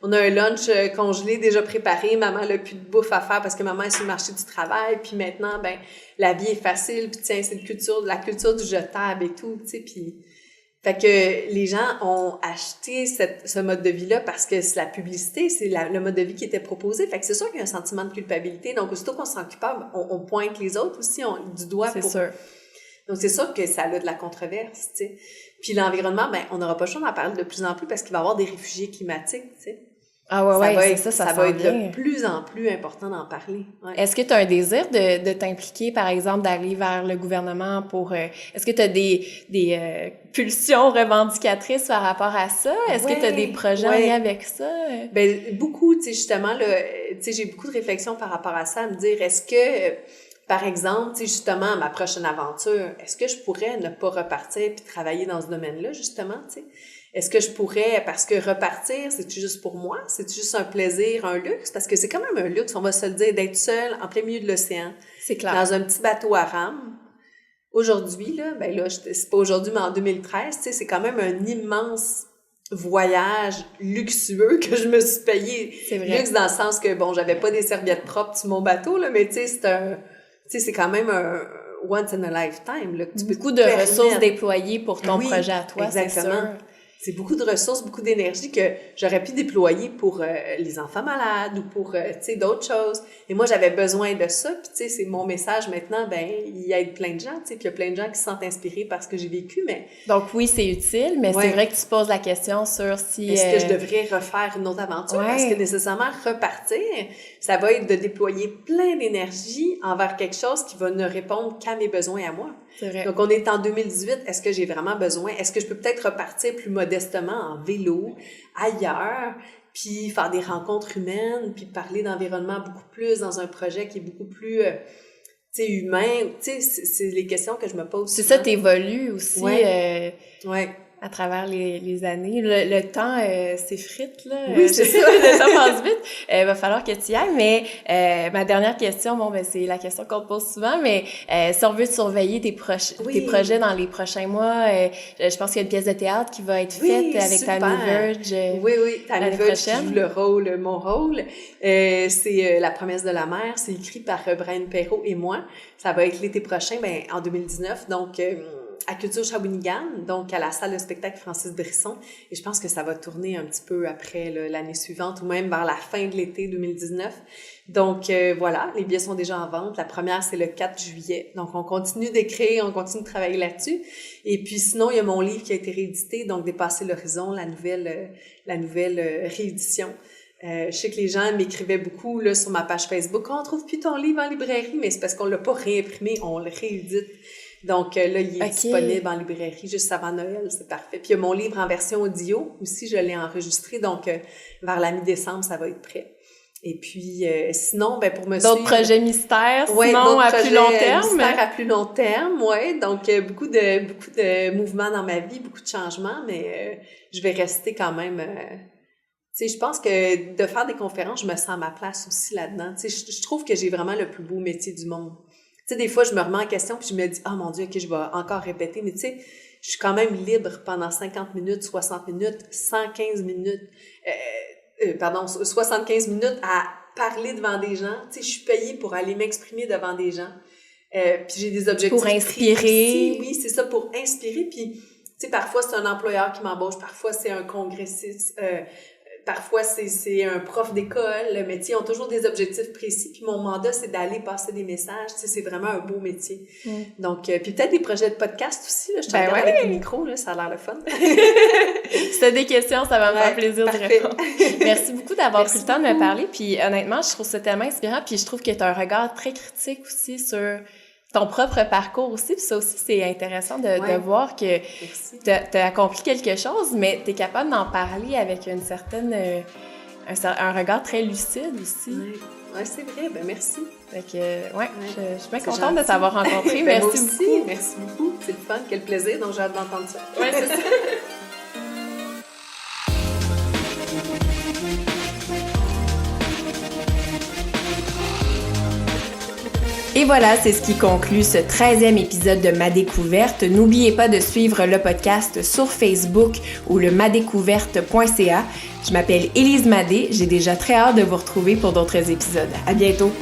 S2: on a un lunch congelé déjà préparé, maman n'a plus de bouffe à faire parce que maman est sur le marché du travail, puis maintenant, ben la vie est facile, puis tiens, c'est la culture du jetable et tout, tu sais, puis... Fait que les gens ont acheté ce mode de vie-là parce que c'est la publicité, c'est le mode de vie qui était proposé. Fait que c'est sûr qu'il y a un sentiment de culpabilité. Donc, aussitôt qu'on se sent coupable, on pointe les autres aussi du doigt.
S1: C'est sûr.
S2: Donc, c'est sûr que ça a de la controverse, tu sais. Puis l'environnement, ben on n'aura pas le choix d'en parler de plus en plus parce qu'il va y avoir des réfugiés climatiques, tu sais.
S1: Ah ouais,
S2: ça va être de plus en plus important d'en parler. Ouais.
S1: Est-ce que tu as un désir de t'impliquer, par exemple, d'aller vers le gouvernement pour... est-ce que tu as des pulsions revendicatrices par rapport à ça? Est-ce que tu as des projets en lien avec ça?
S2: Ben beaucoup, tu sais, justement, là, tu sais, j'ai beaucoup de réflexions par rapport à ça, à me dire, est-ce que... Par exemple, tu sais, justement, ma prochaine aventure, est-ce que je pourrais ne pas repartir puis travailler dans ce domaine-là, justement, tu sais? Est-ce que je pourrais, parce que repartir, c'est-tu juste pour moi? C'est-tu juste un plaisir, un luxe? Parce que c'est quand même un luxe, on va se le dire, d'être seul en plein milieu de l'océan.
S1: C'est clair.
S2: Dans un petit bateau à rame. Aujourd'hui, là, ben là, c'est pas aujourd'hui, mais en 2013, tu sais, c'est quand même un immense voyage luxueux que je me suis payé.
S1: C'est vrai.
S2: Luxe dans le sens que, bon, j'avais pas des serviettes propres sur mon bateau, là, mais tu sais, c'est quand même un once in a lifetime, là, que tu peux
S1: beaucoup de ressources déployées pour ton projet à toi,
S2: exactement.
S1: C'est sûr.
S2: C'est beaucoup de ressources, beaucoup d'énergie que j'aurais pu déployer pour les enfants malades ou pour, tu sais, d'autres choses. Et moi, j'avais besoin de ça. Puis, tu sais, c'est mon message maintenant, ben il aide plein de gens, tu sais. Puis, il y a plein de gens qui se sentent inspirés par ce que j'ai vécu, mais...
S1: Donc, oui, c'est utile, mais c'est vrai que tu poses la question sur si...
S2: Est-ce que je devrais refaire une autre aventure? Parce que nécessairement, repartir, ça va être de déployer plein d'énergie envers quelque chose qui va ne répondre qu'à mes besoins à moi.
S1: C'est vrai.
S2: Donc, on est en 2018. Est-ce que j'ai vraiment besoin? Est-ce que je peux peut-être repartir plus modestement en vélo, ailleurs, puis faire des rencontres humaines, puis parler d'environnement beaucoup plus dans un projet qui est beaucoup plus, tu sais, humain? Tu sais, c'est les questions que je me pose.
S1: C'est ça, t'évolues aussi à travers les années. Le temps s'effrite, là.
S2: Oui, c'est ça.
S1: Le temps passe vite. Il va falloir que tu y ailles, mais ma dernière question, bon, ben c'est la question qu'on te pose souvent, mais si on veut surveiller tes projets dans les prochains mois, je pense qu'il y a une pièce de théâtre qui va être faite avec Tammy Verge.
S2: Oui, Tammy Verge qui joue mon rôle. C'est La promesse de la mer. C'est écrit par Brian Perrault et moi. Ça va être l'été prochain, ben en 2019. Donc, à Culture Shawinigan, donc à la salle de spectacle Francis Brisson. Et je pense que ça va tourner un petit peu après l'année suivante ou même vers la fin de l'été 2019. Donc voilà, les billets sont déjà en vente. La première, c'est le 4 juillet. Donc on continue d'écrire, on continue de travailler là-dessus. Et puis sinon, il y a mon livre qui a été réédité, donc Dépasser l'horizon, la nouvelle réédition. Je sais que les gens m'écrivaient beaucoup là sur ma page Facebook. On trouve plus ton livre en librairie, mais c'est parce qu'on l'a pas réimprimé, on le réédite. Donc là, il est disponible en librairie juste avant Noël, c'est parfait. Puis il y a mon livre en version audio aussi, je l'ai enregistré, donc vers la mi-décembre, ça va être prêt. Et puis sinon, ben pour me suivre...
S1: D'autres projets mystères, sinon à plus long terme?
S2: Mystères à plus long terme, ouais. Donc beaucoup de mouvements dans ma vie, beaucoup de changements, mais je vais rester quand même... tu sais, je pense que de faire des conférences, je me sens à ma place aussi là-dedans. Tu sais, je trouve que j'ai vraiment le plus beau métier du monde. Tu sais, des fois, je me remets en question puis je me dis « Ah, mon Dieu, OK, je vais encore répéter. » Mais tu sais, je suis quand même libre pendant 50 minutes, 60 minutes, 115 minutes, 75 minutes à parler devant des gens. Tu sais, je suis payée pour aller m'exprimer devant des gens. Puis j'ai des objectifs.
S1: Pour inspirer.
S2: Oui, c'est ça, pour inspirer. Puis, tu sais, parfois, c'est un employeur qui m'embauche, parfois, c'est un congressiste, parfois, c'est un prof d'école, mais tu sais, ils ont toujours des objectifs précis. Puis mon mandat, c'est d'aller passer des messages. Tu sais, c'est vraiment un beau métier. Donc, puis peut-être des projets de podcast aussi. Là, je te regarde avec le micro, là, ça a l'air le fun.
S1: Si t'as des questions, ça va me faire plaisir de répondre. Merci beaucoup d'avoir pris le temps de me parler. Puis honnêtement, je trouve ça tellement inspirant. Puis je trouve que tu as un regard très critique aussi sur ton propre parcours aussi, puis ça aussi, c'est intéressant de voir que t'as accompli quelque chose, mais t'es capable d'en parler avec une certaine, un regard très lucide aussi.
S2: Oui, c'est vrai, ben merci.
S1: Fait que, je suis bien contente de t'avoir rencontré. Merci beaucoup.
S2: Merci beaucoup, c'est le fun, quel plaisir, donc j'ai hâte d'entendre ça.
S1: Ouais, c'est ça. Et voilà, c'est ce qui conclut ce 13e épisode de Ma Découverte. N'oubliez pas de suivre le podcast sur Facebook ou le madécouverte.ca. Je m'appelle Élise Madé, j'ai déjà très hâte de vous retrouver pour d'autres épisodes. À bientôt!